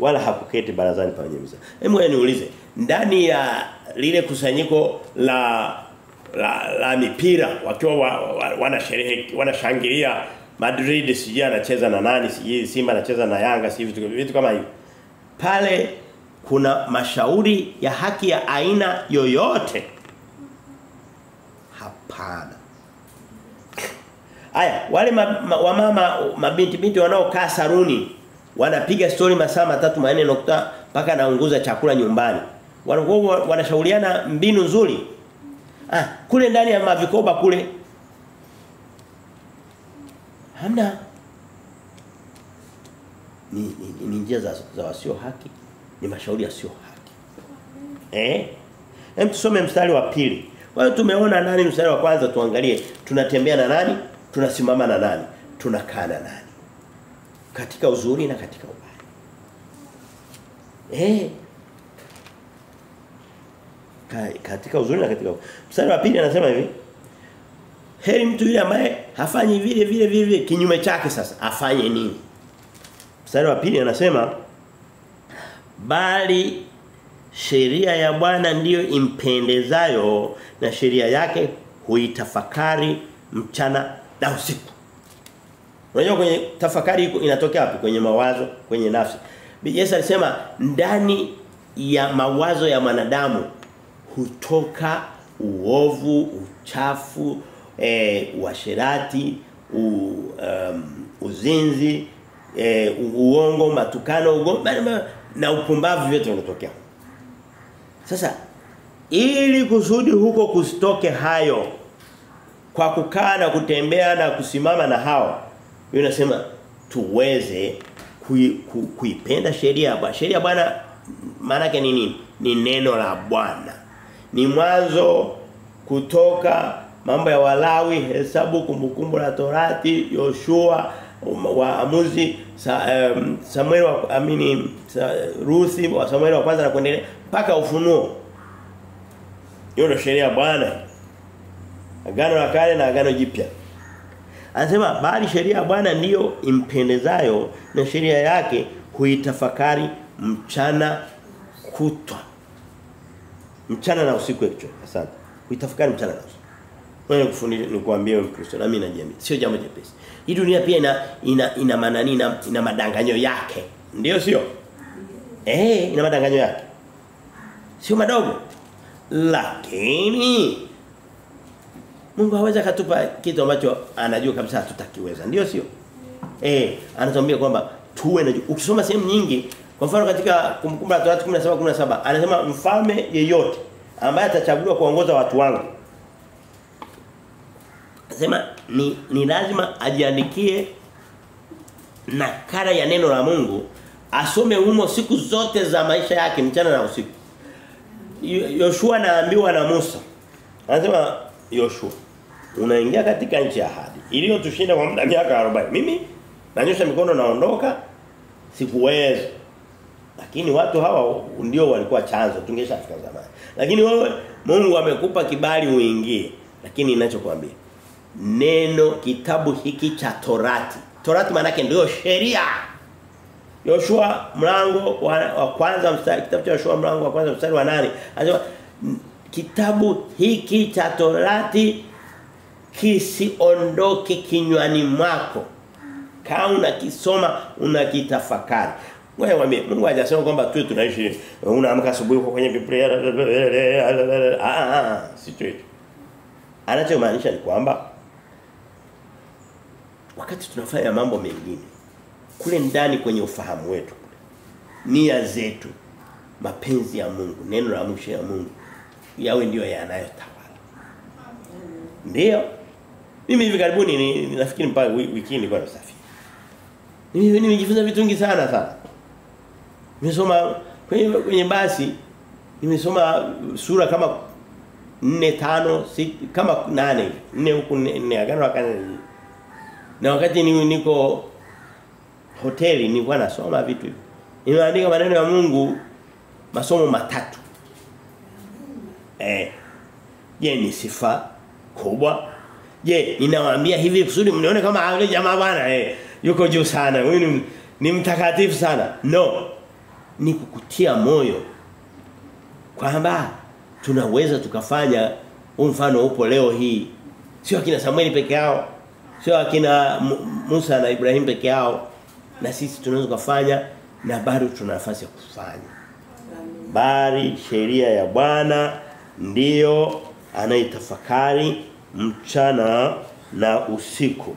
Speaker 1: Wala hakuketi barazani pa wenye misa. Hebu niulize, ndani ya lile kusanyiko la mipira wakiwa wanashangilia Madrid sijui anacheza na nani, sijui Simba anacheza na Yanga, sijui vitu kama hivyo. Pale kuna mashauri ya haki ya aina yoyote? Hapana. Aya, wale wamama mabinti wanaokaa saruni wanapiga story masaa 3-4 nokta mpaka naunguza chakula nyumbani. Wanashauriana mbinu nzuri. Kule ndani ya mavikoba kule hamna. Ni njia za wasio haki, ni mashauri yasio haki. Hem tusome mstari wa 2. Kwa hiyo tumeona nani mstari wa kwanza, tuangalie tunatembea na nani, tunasimama na nani, tunakaa na nani. Katika uzuri na katika ubaya. Katika uzuri na katika ubaya. Mstari wa 2 anasema hivi. Heri mtu yule ambaye hafanyi vile kinyume chake. Sasa afanye nini? Mstari wa 2 anasema bali sheria ya Bwana ndiyo impendezayo na sheria yake huitafakari mchana na usiku. Unajua kwenye tafakari inatokea wapi? Kwenye mawazo, kwenye nafsi. Yesu alisema ndani ya mawazo ya wanadamu hutoka uovu, uchafu, uasherati, uzinzi, uongo, matukano, na upumbavu vyote vinatokea. Sasa ili kusudi huko kusitoke hayo kwa kukaa na kutembea na kusimama na hao, yeye anasema tuweze kuipenda sheria ya Bwana. Sheria ya Bwana maana yake ni nini? Ni neno la Bwana. Ni Mwanzo, Kutoka, Mambo ya Walawi, Hesabu, Kumbukumbu la Torati, Yoshua, Waamuzi, Samueli Ruthi, Samueli wa kwanza na kuendelea mpaka Ufunuo. Hiyo ndio sheria ya Bwana. Agano la Kale na Agano Jipya. Anasema bali sheria ya Bwana ndiyo impendezayo na sheria yake huitafakari mchana kutwa. Mchana na usiku hicho. Asante. Huitafakari mchana na usiku. Wewe kufundisha nikuambie wewe Mkristo na mimi najiamini. Sio jambo jepesi. Hii dunia pia ina manani ina madanganyo yake. Ndio sio? Ina madanganyo yake. Sio madogo. Lakini Mungu hawezi katupa kitu ambacho anajua kabisa hatutakiweza. Ndio sio? Anatuambia kwamba tuwe na ukisoma sehemu nyingi, kwa mfano katika Kumbukumbu la Torati 17:17 anasema mfalme yeyote ambaye atachaguliwa kuongoza watu wangu, anasema ni lazima ajiandikie nakala ya neno la Mungu, asome humo siku zote za maisha yake mchana na usiku. Yoshua anaambiwa na Musa. Anasema Yoshua, unaingia katika nchi ya ahadi iliyotushinda kwa muda miaka 40. Mimi nanyosha mikono naondoka, sikuweza. Lakini watu hawa ndio walikuwa chanzo, tungeshafika zamani. Lakini wewe Mungu amekupa kibali uingie. Lakini ninachokuambia, neno kitabu hiki cha Torati. Torati maana yake ndio sheria. Yoshua mlango wa kwanza mstari, kitabu cha Yoshua mlango wa kwanza mstari wa 8. Anasema kitabu hiki cha Torati kisiondoke kinywani mwako. Kama unakisoma unakitafakari. Wewe mwambie Mungu hajasema kwamba tu tunaishi unaamka asubuhi uko kwenye Biblia. Sio hicho. Anachomaanisha ni kwamba wakati tunafanya mambo mengine kule ndani kwenye ufahamu wetu, nia zetu, mapenzi ya Mungu, neno la Mungu ya Mungu yawe ndio yanayotawala. Ndio. Mimi hivi karibuni nafikiri mpaka wiki nilikuwa nasafiri. Nimejifunza vitu vingi sana. Nimesoma kwenye basi nimesoma sura kama 4 5 6 kama 8 4 huku 4 agano la kale. Na wakati niko hoteli nilikuwa nasoma vitu hivi. Nimeandika maneno ya Mungu masomo 3. Je, ni sifa kubwa? Je, ninawaambia hivi kusudi mnione kama yule jamaa bwana yuko juu sana. Huyu ni mtakatifu sana. No. Ni kukutia moyo kwamba tunaweza tukafanya mfano upo leo hii. Sio akina Samueli peke yao, sio akina Musa na Ibrahim peke yao, na sisi tunaweza kufanya na bado tuna nafasi ya kufanya. Bali sheria ya Bwana ndiyo anaitafakari mchana na usiku.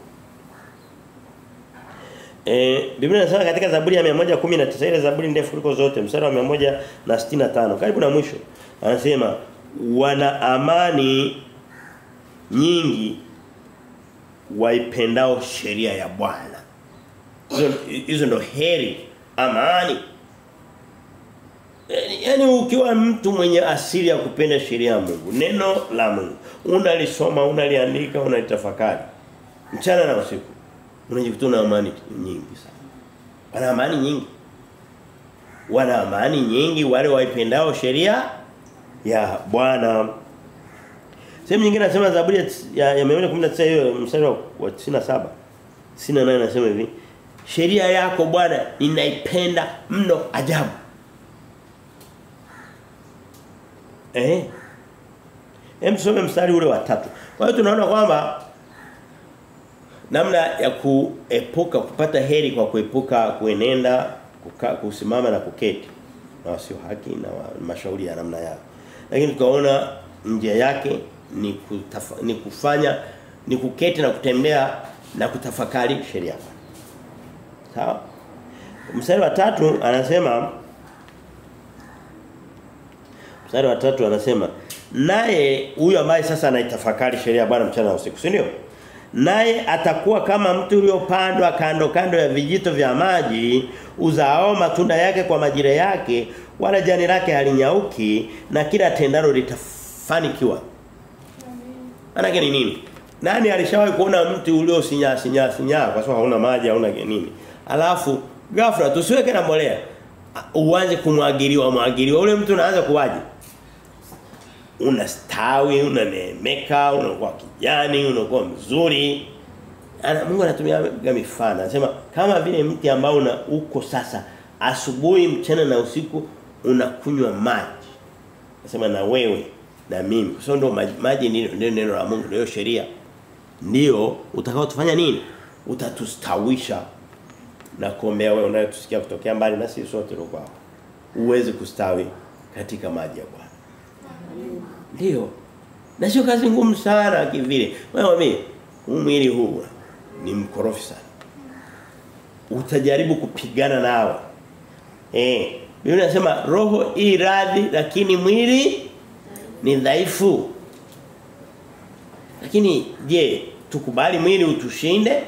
Speaker 1: Biblia inasema katika Zaburi ya 119, ile Zaburi ndefu kuliko zote, mstari wa 165 karibu na mwisho, anasema wana amani nyingi waipendao sheria ya Bwana. Hizo ndo heri, amani. Yaani ukiwa mtu mwenye asili ya kupenda sheria ya Mungu, neno la Mungu, unalisoma, unaliandika, unalitafakari mchana na usiku, unajikuta na amani nyingi sana. Wana amani nyingi. Wana amani nyingi wale waipendao sheria ya Bwana. Sehemu nyingine nasema Zaburi ya 119 hiyo mstari wa 97. 98 nasema hivi. Sheria yako Bwana ninaipenda mno ajabu. Tusome mstari ule wa 3. Kwa hiyo tunaona kwamba namna ya kuepuka kupata heri kwa kuepuka kuenenda kusimama na kuketi na wasio haki na mashauri ya namna yao. Lakini tukaona njia yake ni kufanya ni kuketi na kutembea na kutafakari sheria. Sawa? Mstari wa 3 anasema naye huyu ambaye sasa anaitafakari sheria ya Bwana mchana na usiku, si ndio? Naye atakuwa kama mtu uliopandwa kando ya vijito vya maji, uzao matunda yake kwa majira yake, wala jani lake halinyauki, na kila tendalo litafanikiwa. Maana yake ni nini? Nani alishawahi kuona mti uliosinyaa kwa sababu hauna maji, hauna nini? Alafu ghafla tusiweke na mbolea, uanze kumwagiliwa ule mtu unaanza kuwaje? Unastawi, unanemeka, unakuwa kijani, unakuwa mzuri. Mungu anatumia mifano. Anasema kama vile mti ambao uko sasa asubuhi, mchana na usiku unakunywa maji. Anasema na wewe na mimi. Sio ndo maji ndio neno la Mungu, ndio sheria. Ndio utakao tufanya nini? Utatustawisha na kuombea wewe unayetusikia kutokea mbali na sisi sote roho wako. Uweze kustawi katika maji ya Bwana. Ndio. Na sio kazi ngumu sana kivile. Wewe mwili huu ni mkorofi sana. Utajaribu kupigana nao. Biblia inasema roho i radhi lakini mwili ni dhaifu. Lakini je, tukubali mwili utushinde?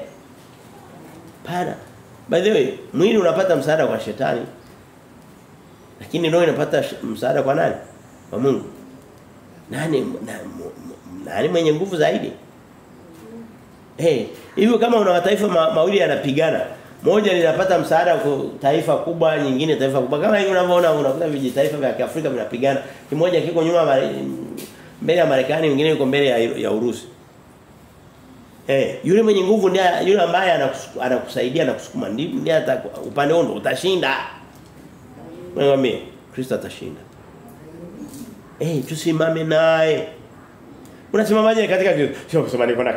Speaker 1: Pana. By the way, mwili unapata msaada kwa shetani. Lakini roho inapata msaada kwa nani? Kwa Mungu. Nani mwenye nguvu zaidi? Hivyo kama una mataifa mawili yanapigana, moja linapata msaada kwa taifa kubwa, nyingine taifa kubwa. Kama hivi unavyoona unakuta vijitaifa vya Afrika vinapigana, kimoja kiko nyuma mbele ya Marekani, mwingine yuko mbele ya Urusi. Yule mwenye nguvu ndiye yule ambaye anakusaidia na kusukuma, ndiye upande wako utashinda. Wewe Kristo atashinda. Tusimame naye. Unasimamaje katika Kristo? Sio kusema niko na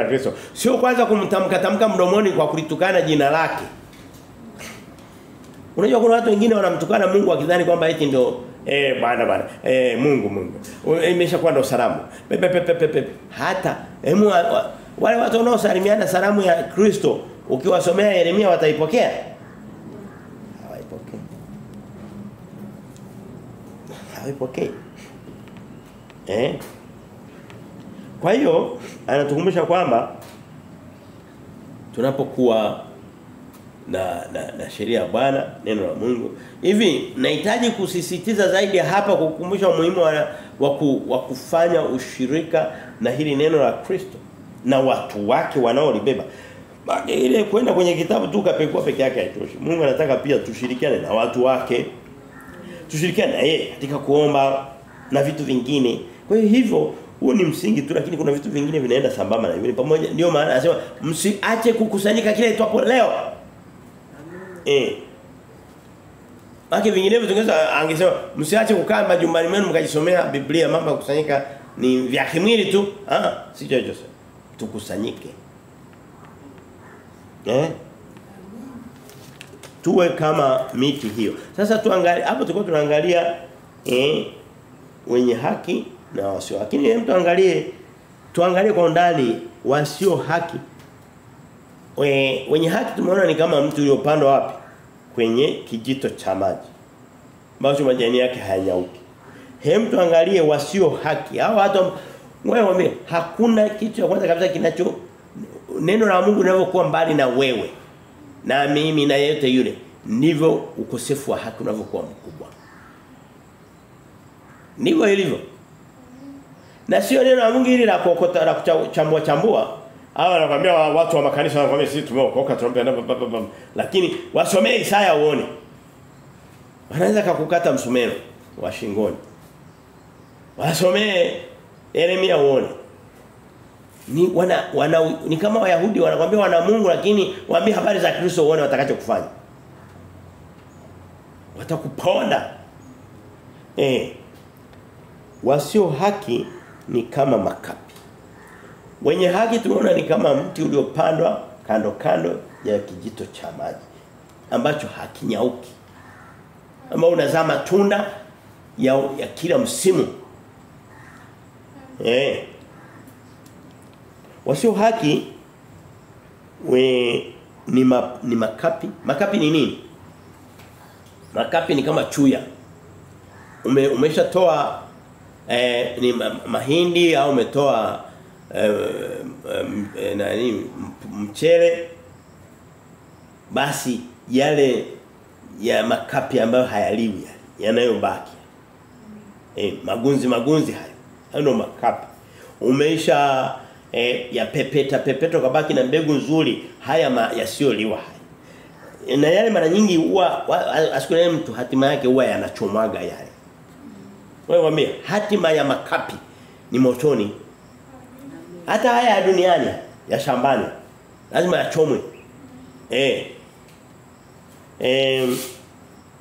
Speaker 1: Kristo. Sio kwanza kumtamka mdomoni kwa kulitukana jina lake. Unajua kuna watu wengine wanamtukana Mungu wakidhani kwamba eti ndio bwana Mungu. Imeshakuwa ndio salamu. Hata wale watu wanaosalimiana salamu ya Kristo ukiwasomea Yeremia wataipokea? Hawaipokei. Kwa hiyo anatukumbusha kwamba tunapokuwa na sheria ya Bwana, neno la Mungu. Hivi nahitaji kusisitiza zaidi hapa kukumbusha umuhimu wa kufanya ushirika na hili neno la Kristo na watu wake wanaolibeba. Ile kwenda kwenye kitabu tu kapekua peke yake haitoshi. Mungu anataka pia tushirikiane na watu wake. Tushirikiane na yeye katika kuomba na vitu vingine. Kwa hivyo huo ni msingi tu, lakini kuna vitu vingine vinaenda sambamba na hivyo pamoja. Ndio maana anasema msiache kukusanyika kile itwapo leo. Maki vinginevyo tungeza angesema msiache kukaa majumbani mwenu mkajisomea Biblia, mambo ya kukusanyika ni vya kimwili tu. Si chochote. Tukusanyike. Tuwe kama miti hiyo. Sasa tuangalie hapo, tulikuwa tunaangalia wenye haki na wasio haki. Lakini tuangalie kwa undani wasio haki. Wenye haki tumeona ni kama mtu uliopandwa wapi? Kwenye kijito cha maji, ambacho majani yake hayanyauki. Tuangalie wasio haki. Hao watu wewe hakuna kitu cha kwanza kabisa kinacho neno la Mungu linavyokuwa mbali na wewe na mimi na yeyote yule, ndivyo ukosefu wa haki unavyokuwa mkubwa. Ndivyo ilivyo. Na sio neno la Mungu hili la kuokota la kuchambua. Hawa wanakuambia watu wa makanisa wanakuambia sisi tumeokoka tunampenda lakini wasomee Isaya uone. Wanaweza kukukata msumeno wa shingoni. Wasomee Yeremia uone. Ni kama Wayahudi wanakuambia wana Mungu, lakini waambie habari za Kristo uone watakachokufanya. Watakuponda. Wasio haki ni kama makapi. Wenye haki tunaona ni kama mti uliopandwa kando kando ya kijito cha maji ambacho hakinyauki, ambao unazaa matunda ya kila msimu. Wasio haki ni makapi. Makapi ni nini? Makapi ni kama chuya. Umeshatoa ni mahindi au umetoa mchele, basi yale ya makapi ambayo hayaliwi yanayobaki, magunzi hayo ndio makapi. Umeisha ya pepeta kabaki na mbegu nzuri, haya yasioliwa haya. Na yale mara nyingi huwa asikule mtu hatima yake huwa yanachomwaga yale. Wewe mwambie hatima ya makapi ni motoni. Hata haya ya duniani ya shambani lazima yachomwe.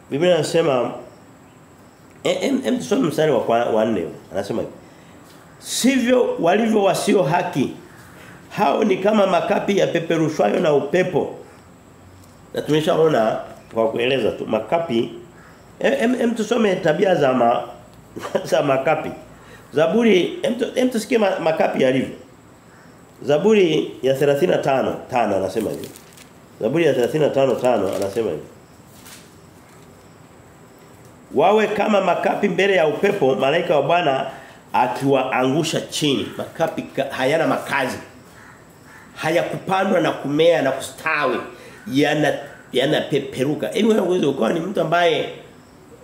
Speaker 1: Biblia inasema tusome mstari wa 4. Anasema hivi: sivyo walivyo wasio haki, hao ni kama makapi ya peperushwayo na upepo. Na tumeshaona kwa kueleza tu makapi. Tusome tabia za makapi. Zaburi, tusikie makapi yalivyo. Zaburi ya 35:5 anasema hivi. Zaburi ya 35:5 anasema hivi: wawe kama makapi mbele ya upepo, malaika wa Bwana akiwaangusha chini. Makapi hayana makazi, hayakupandwa na kumea na kustawi, yanapeperuka. Wewe uwezo ukawa ni mtu ambaye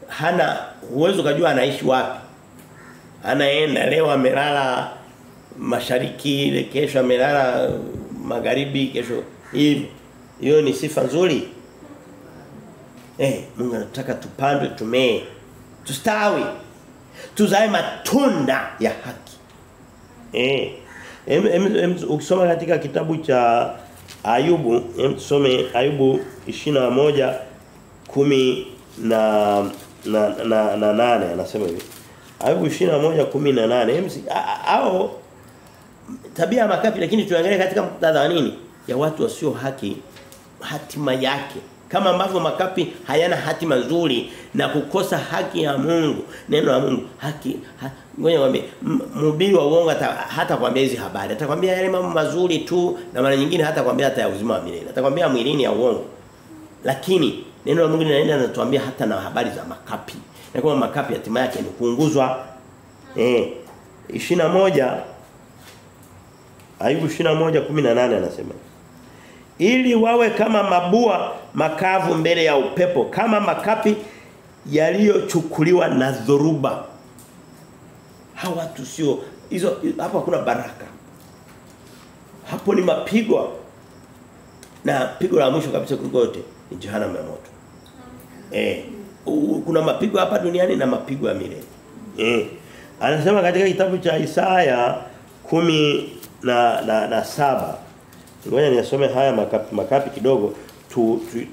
Speaker 1: hana uwezo kujua anaishi wapi. Anaenda leo amelala mashariki, kesho amelala magharibi, kesho hivi. Hiyo ni sifa nzuri. Mungu anataka tupandwe, tumee, tustawi, tuzae matunda ya haki. Ukisoma katika kitabu cha Ayubu, tusome Ayubu 21:18 anasema hivi. Ayubu 21:18. Hao tabia ya makapi, lakini tuangalie katika muktadha wa nini? Ya watu wasio haki, hatima yake. Kama ambavyo makapi hayana hatima nzuri na kukosa haki ya Mungu, neno la Mungu, ngoja niwaambie, mhubiri wa uongo hata kwambia hizi habari. Atakwambia yale mambo mazuri tu, na mara nyingine hata kwambia hata ya uzima wa milele. Atakwambia mwilini ya uongo. Lakini neno la Mungu linaenda linatuambia hata na habari za makapi. Na kama makapi hatima yake ni kuunguzwa. 21 Ayubu 21:18 anasema: ili wawe kama mabua makavu mbele ya upepo, kama makapi yaliyochukuliwa na dhoruba. Hawa watu sio hizo, hapa kuna baraka. Hapo ni mapigo. Na pigo la mwisho kabisa kuliko yote ni jehanamu ya moto. Kuna mapigo hapa duniani na mapigo ya milele. Anasema katika kitabu cha Isaya 17. Ngoja nisome haya makapi kidogo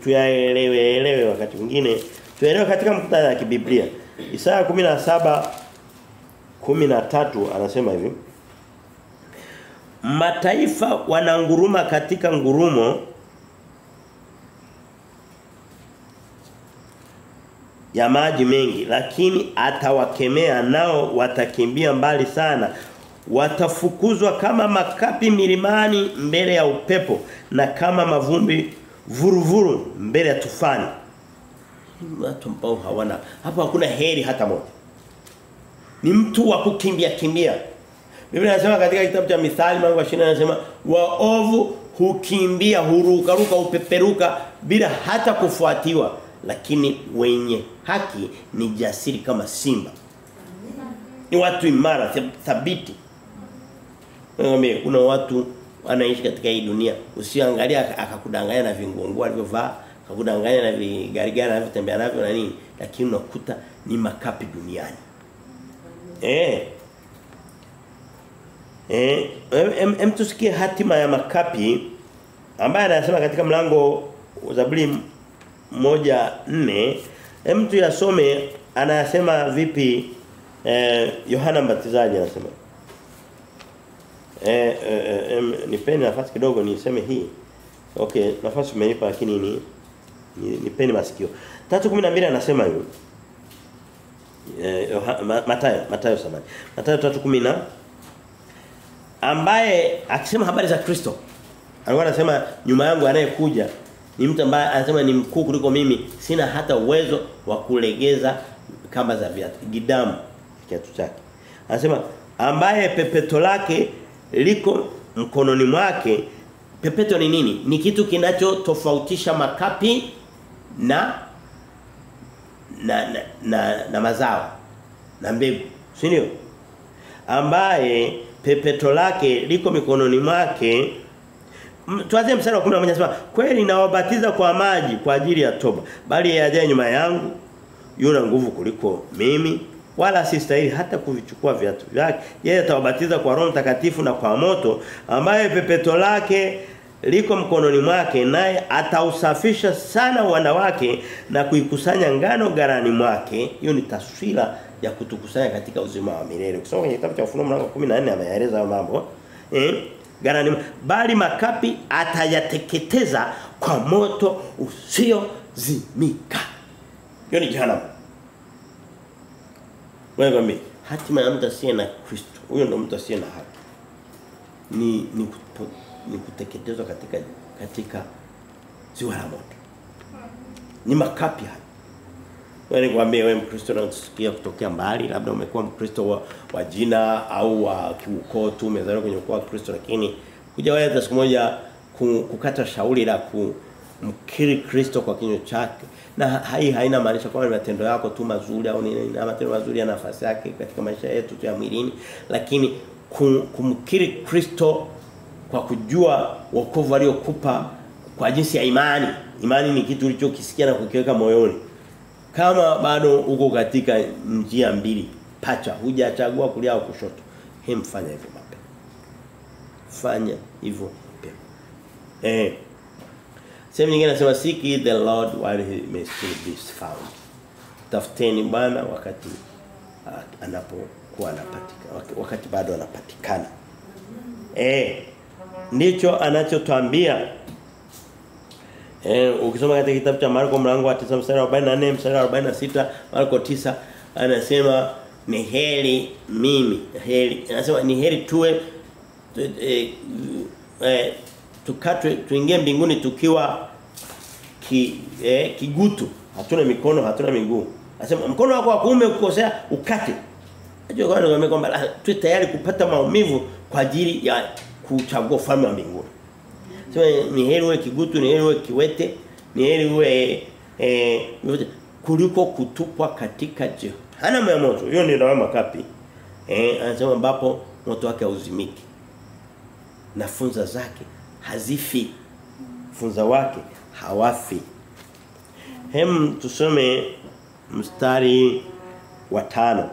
Speaker 1: tuyaelewe wakati mwingine. Tuelewe katika muktadha wa kibiblia. Isaya 17:13 anasema hivi. Mataifa wananguruma katika ngurumo ya maji mengi, lakini atawakemea, nao watakimbia mbali sana. Watafukuzwa kama makapi milimani mbele ya upepo, na kama mavumbi vuruvuru mbele ya tufani. Watu ambao hawana, hapo hakuna heri hata moja. Ni mtu wa kukimbia kimbia. Biblia inasema katika kitabu cha Mithali mlango wa 20 anasema waovu hukimbia, huruka upeperuka bila hata kufuatiwa, lakini wenye haki ni jasiri kama simba. Ni watu imara, thabiti. Kuna watu wanaishi katika hii dunia, usiangalia akakudanganya na vinguo alivyovaa, akakudanganya na vigarigara anavyotembea navyo na nini, lakini unakuta ni makapi duniani. Tusikie hatima ya makapi ambaye anasema katika mlango wa Zaburi 1:4. Mtu yasome, anasema vipi Yohana Mbatizaji anasema. Nipeni nafasi kidogo niseme hii. Okay, nafasi umenipa lakini nipeni masikio. 3:12 anasema hivi. Mathayo samani. Mathayo 3:10 ambaye akisema habari za Kristo. Alikuwa anasema nyuma yangu anayekuja ni mtu ambaye anasema ni mkuu kuliko mimi, sina hata uwezo wa kulegeza kamba za viatu, gidamu kiatu chake. Anasema ambaye pepeto lake liko mkononi mwake. Pepeto ni nini? Ni kitu kinachotofautisha makapi na mazao na mbegu, si ndio? Ambaye pepeto lake liko mikononi mwake. Tuanze mstari wa 11 anasema kweli nawabatiza kwa maji kwa ajili ya toba, bali yeye ajaye nyuma yangu yuna nguvu kuliko mimi, wala sistahili hata kuvichukua viatu vyake. Yeye atawabatiza kwa Roho Mtakatifu na kwa moto, ambaye pepeto lake liko mkononi mwake, naye atausafisha sana wanawake na kuikusanya ngano garani mwake. Hiyo ni taswira ya kutukusanya katika uzima wa milele. Ukisoma kwenye kitabu cha Ufunuo mlango 14 ameeleza hayo mambo. Garani, bali makapi atayateketeza kwa moto usiozimika. Hiyo ni jehanamu. Wewe hatima ya mtu asiye na Kristo, huyo ndo mtu asiye na haki. Ni kuteketezwa katika ziwa la moto. Ni makapi haya. Wewe nikwambie, wewe Mkristo unasikia kutokea mbali, labda umekuwa Mkristo wa jina au wa kiukoo tu, umezaliwa kwenye ukoo wa Kristo, lakini kuja wewe siku moja kukata shauri la kumkiri Kristo kwa kinywa chake, na haina maanisha kwamba matendo yako tu mazuri au nini, na matendo mazuri yana nafasi yake katika maisha yetu ya mwilini, lakini kumkiri Kristo kwa kujua wokovu aliokupa kwa jinsi ya imani. Imani ni kitu ulichokisikia na kukiweka moyoni. Kama bado uko katika njia mbili pacha, hujachagua kulia au kushoto, mfanya hivyo mapema. Fanya hivyo mapema. Sehemu nyingine nasema seek ye the Lord while he may still be found. Tafuteni Bwana wakati anapokuwa anapatikana, wakati bado anapatikana. Ndicho anachotuambia. Ukisoma katika kitabu cha Marko mlango wa 9 mstari wa 44 mstari wa 46, Marko 9 anasema ni heri mimi, anasema ni heri tuwe tukatwe tuingie mbinguni tukiwa kigutu, hatuna mikono, hatuna miguu. Anasema mkono wako wa kuume ukikosea ukate. Unajua kwa nini kwamba tu tayari kupata maumivu kwa ajili ya kuchagua ufalme wa mbinguni. Ni heri uwe kigutu, ni heri uwe kiwete, ni heri uwe kuliko kutupwa katika jehanamu ya moto. Hiyo ndio makapi. Anasema ambapo moto wake hauzimiki. Na funza zake hazifi. Funza wake hawafi. Tusome mstari wa 5.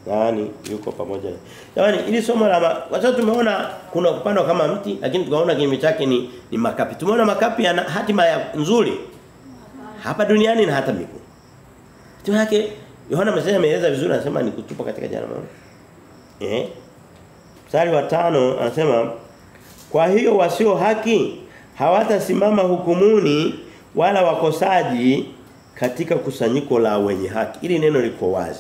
Speaker 1: Yaani yuko pamoja. Jamani ili somo la kwa sababu tumeona kuna kupandwa kama mti lakini tukaona kinyume chake ni makapi. Tumeona makapi yana hatima nzuri hapa duniani na hata mbinguni. Hatima yake Yohana ameeleza vizuri, anasema ni kutupa katika jehanamu. Mstari wa 5 anasema kwa hiyo wasio haki hawatasimama hukumuni wala wakosaji katika kusanyiko la wenye haki. Ili neno liko wazi.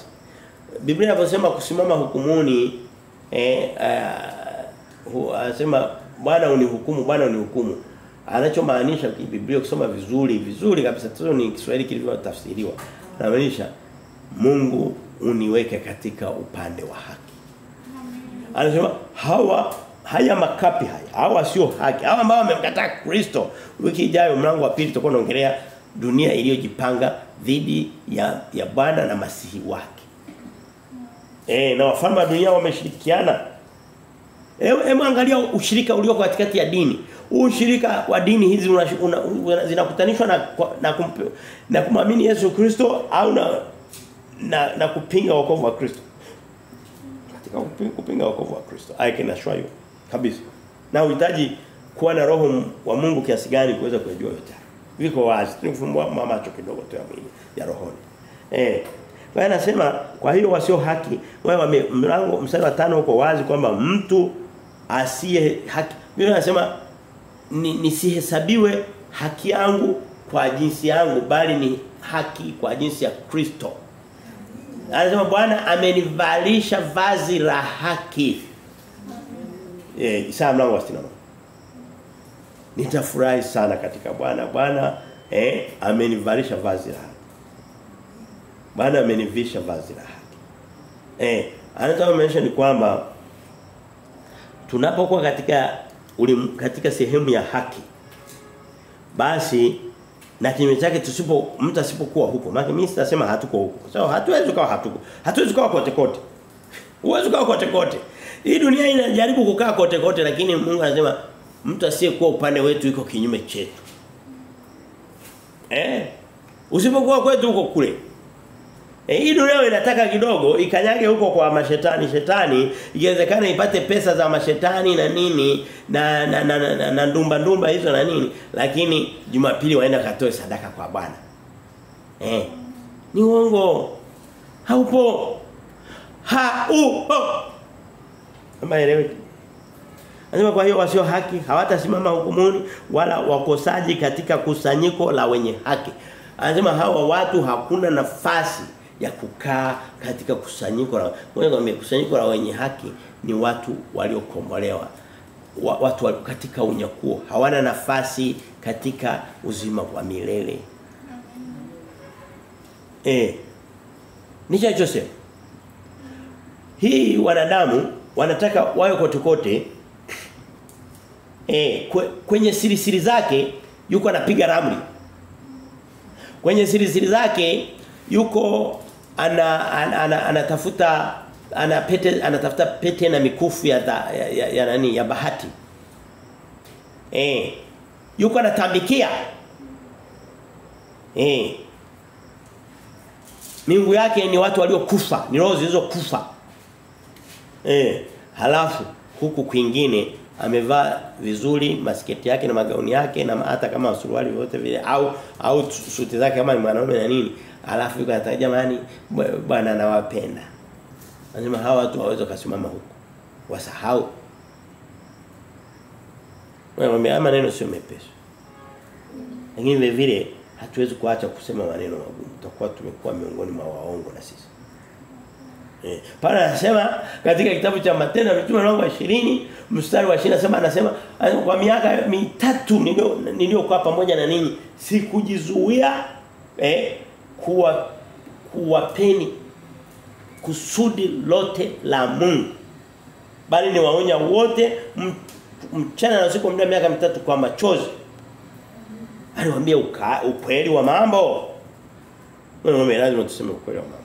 Speaker 1: Biblia inaposema kusimama hukumuni anasema Bwana unihukumu, Bwana unihukumu. Anachomaanisha Biblia kusoma vizuri kabisa. Tatizo ni Kiswahili kilivyotafsiriwa. Anamaanisha Mungu uniweke katika upande wa haki. Anasema haya makapi hawa sio haki. Hawa ambao wamemkataa Kristo. Wiki ijayo mlango wa 2 tutakuwa tunaongelea dunia iliyojipanga dhidi ya Bwana na Masihi wake. Na wafalme wa dunia wameshirikiana. Hebu angalia ushirika ulioko katikati ya dini. Ushirika wa dini hizi zinakutanishwa na kumwamini Yesu Kristo au na kupinga wokovu wa Kristo. Katika kupinga wokovu wa Kristo. I can assure you kabisa. Na unahitaji kuwa na roho wa Mungu kiasi gani kuweza kujua yote. Viko wazi. Tunafumbua macho kidogo tu ya mwili ya rohoni. Kwa hiyo anasema kwa hiyo wasio haki wewe mlango mstari wa 5 uko wazi kwamba mtu asiye haki. Biblia inasema nisihesabiwe haki yangu kwa jinsi yangu bali ni haki kwa jinsi ya Kristo. Anasema Bwana amenivalisha vazi la haki. Isaya mlango wa 61. Nitafurahi sana katika Bwana. Bwana amenivalisha vazi la haki. Bwana amenivisha vazi la haki. Anataka mention ni kwamba tunapokuwa katika sehemu ya haki basi na kinyume chake mtu asipokuwa huko. Maana mimi sitasema hatuko huko. Sawa, hatuwezi kuwa hatuko. Hatuwezi kuwa kote kote. Uwezo kuwa kote kote. Hii dunia inajaribu kukaa kote kote lakini Mungu anasema mtu asiyekuwa upande wetu yuko kinyume chetu. Usipokuwa kwetu huko kule. Hii dunia inataka kidogo ikanyage huko kwa mashetani, ikiwezekana ipate pesa za mashetani na nini na ndumba hizo na nini, lakini Jumapili waenda katoe sadaka kwa Bwana. Ni uongo. Haupo. Kama eleweki. Anasema kwa hiyo wasio haki hawatasimama hukumuni wala wakosaji katika kusanyiko la wenye haki. Anasema hawa watu hakuna nafasi ya kukaa katika kusanyiko la wenye haki ni watu waliokombolewa. Watu katika unyakuo hawana nafasi katika uzima wa milele. Nichachosema. Hii wanadamu wanataka wawe kote kote. Kwenye siri zake yuko anapiga ramli. Kwenye siri zake yuko anatafuta anatafuta pete na mikufu ya nani ya bahati. Yuko anatambikia. Miungu yake ni watu waliokufa, ni roho zilizokufa. Halafu huku kwingine amevaa vizuri masketi yake na magauni yake na hata kama suruali yote vile au suti zake kama mwanaume na nini, alafu yuko anataja jamani Bwana anawapenda. Anasema hawa watu hawawezi kusimama huko. Wasahau. Wewe maneno sio mepesi. Lakini vile vile hatuwezi kuacha kusema maneno magumu. Tutakuwa tumekuwa miongoni mwa waongo na sisi. Paulo anasema katika kitabu cha Matendo ya Mitume mlango wa 20 mstari wa 20 anasema kwa miaka 3 niliokuwa pamoja na ninyi sikujizuia kuwapeni kusudi lote la Mungu, bali niwaonya wote mchana na usiku muda miaka 3 kwa machozi. Aliwaambia ukweli wa mambo. Wewe lazima tuseme ukweli wa mambo.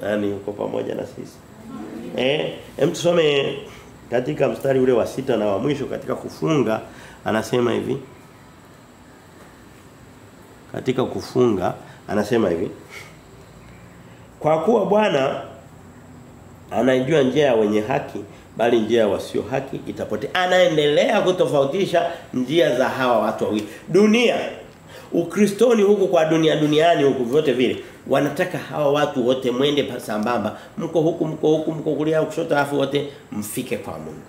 Speaker 1: Nani uko pamoja na sisi? Hem tusome katika mstari ule wa 6 na wa mwisho katika kufunga anasema hivi. Katika kufunga anasema hivi. Kwa kuwa Bwana anajua njia ya wenye haki bali njia ya wasio haki itapotea. Anaendelea kutofautisha njia za hawa watu wawili. Dunia Ukristoni huku kwa duniani huku vyote vile wanataka hawa watu wote mwende sambamba. Mko huku mko kulia kushoto afu wote mfike kwa Mungu.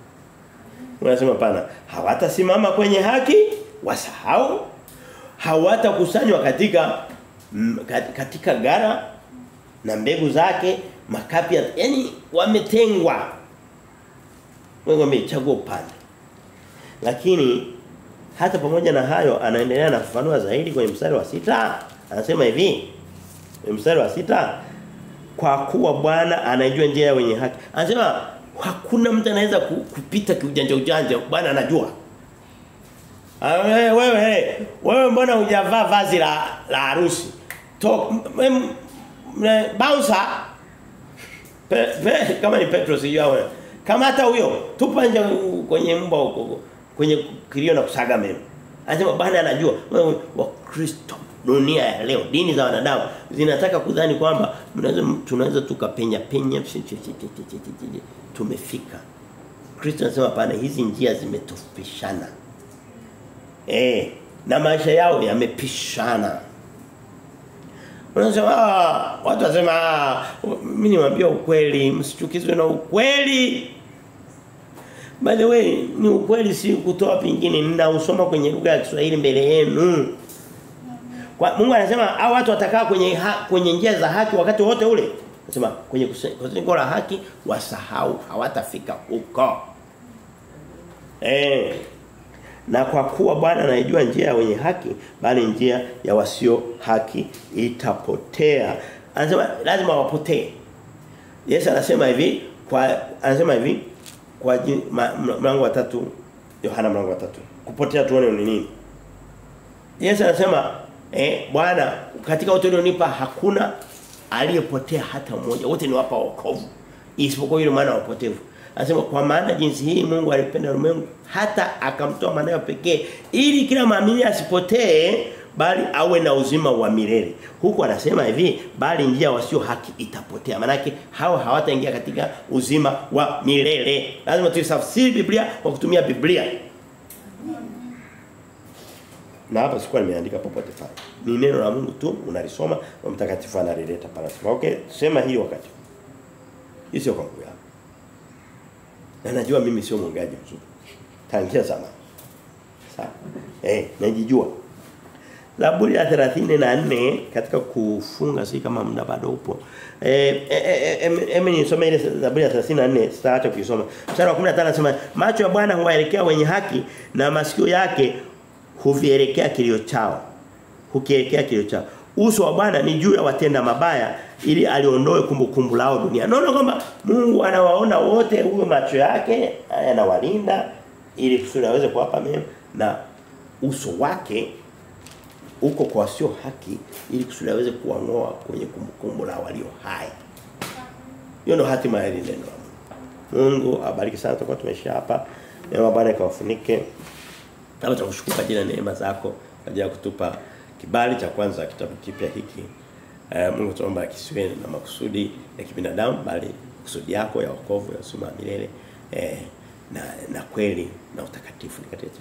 Speaker 1: Unasema pana hawatasimama kwenye haki wasahau. Hawatakusanywa katika gara na mbegu zake makapi yani wametengwa. Mungu amechagua upande. Lakini hata pamoja na hayo anaendelea na kufanua zaidi kwenye mstari wa 6. Anasema hivi. Kwenye mstari wa 6 kwa kuwa Bwana anajua njia ya wenye haki. Anasema hakuna mtu anaweza kupita kiujanja. Bwana anajua. Wewe mbona hujavaa vazi la harusi? Bouncer kama ni Petro sijui wewe. Kama hata huyo tupa nje kwenye mba huko kwenye kilio na kusaga meno. Anasema Bwana anajua wewe wa Kristo dunia ya leo dini za wanadamu zinataka kudhani kwamba tunaweza tukapenya tumefika. Kristo anasema hapana hizi njia zimetofishana. Na maisha yao yamepishana. Unasema watu wasema mimi niwaambia ukweli msichukizwe na ukweli. By the way ni ukweli si kutoa pingine ninausoma kwenye lugha ya Kiswahili mbele yenu. Kwa Mungu anasema hao watu watakaa kwenye njia za haki wakati wote ule. Anasema kwenye kusanyiko la haki wasahau hawatafika huko. Na kwa kuwa Bwana anajua njia ya wenye haki bali njia ya wasio haki itapotea. Anasema lazima wapotee. Yesu anasema hivi kwa mlango wa 3 Yohana mlango wa 3. Kupotea tuone ni nini. Yesu anasema Bwana katika wote ulionipa hakuna aliyepotea hata mmoja. Wote ni wapa wokovu. Isipokuwa yule mwana wapotevu. Anasema kwa maana jinsi hii Mungu alipenda ulimwengu hata akamtoa mwanawe pekee ili kila muamini asipotee bali awe na uzima wa milele. Huko anasema hivi bali njia wasio haki itapotea. Maana yake hao hawataingia katika uzima wa milele. Lazima tuisafsiri Biblia kwa kutumia Biblia. Na hapa sikuwa nimeandika popote pale. Ni neno la Mungu tu unalisoma na mtakatifu analileta pale. Okay, sema hili wakati. Hii sio kwangu yangu. Na najua mimi sio mwongeaji mzuri. Tangia zamani. Sawa. Najijua. Zaburi ya 34 katika kufunga si kama muda bado upo. Nisome ile Zaburi ya 34 sitaacha kuisoma. Mstari wa 15 anasema macho ya Bwana huwaelekea wenye haki na masikio yake huvielekea kilio chao. Hukielekea kilio chao. Uso wa Bwana ni juu ya watenda mabaya ili aliondoe kumbukumbu lao dunia. Naona kwamba Mungu anawaona wote huyo macho yake anawalinda ili kusudi aweze kuwapa mema na uso wake uko kwa wasio haki ili kusudi aweze kuang'oa kwenye kumbukumbu la walio hai. Hiyo ndio hatima ya neno. Mungu abariki sana tutakuwa tumesha hapa. Neema Bwana ikawafunike. Kama tunakushukuru kwa ajili ya neema zako, kwa ajili ya kutupa kibali cha kwanza kitabu kipya hiki. Mungu tunaomba kisiwe na makusudi ya kibinadamu bali kusudi yako ya wokovu ya uzima milele na kweli na utakatifu katika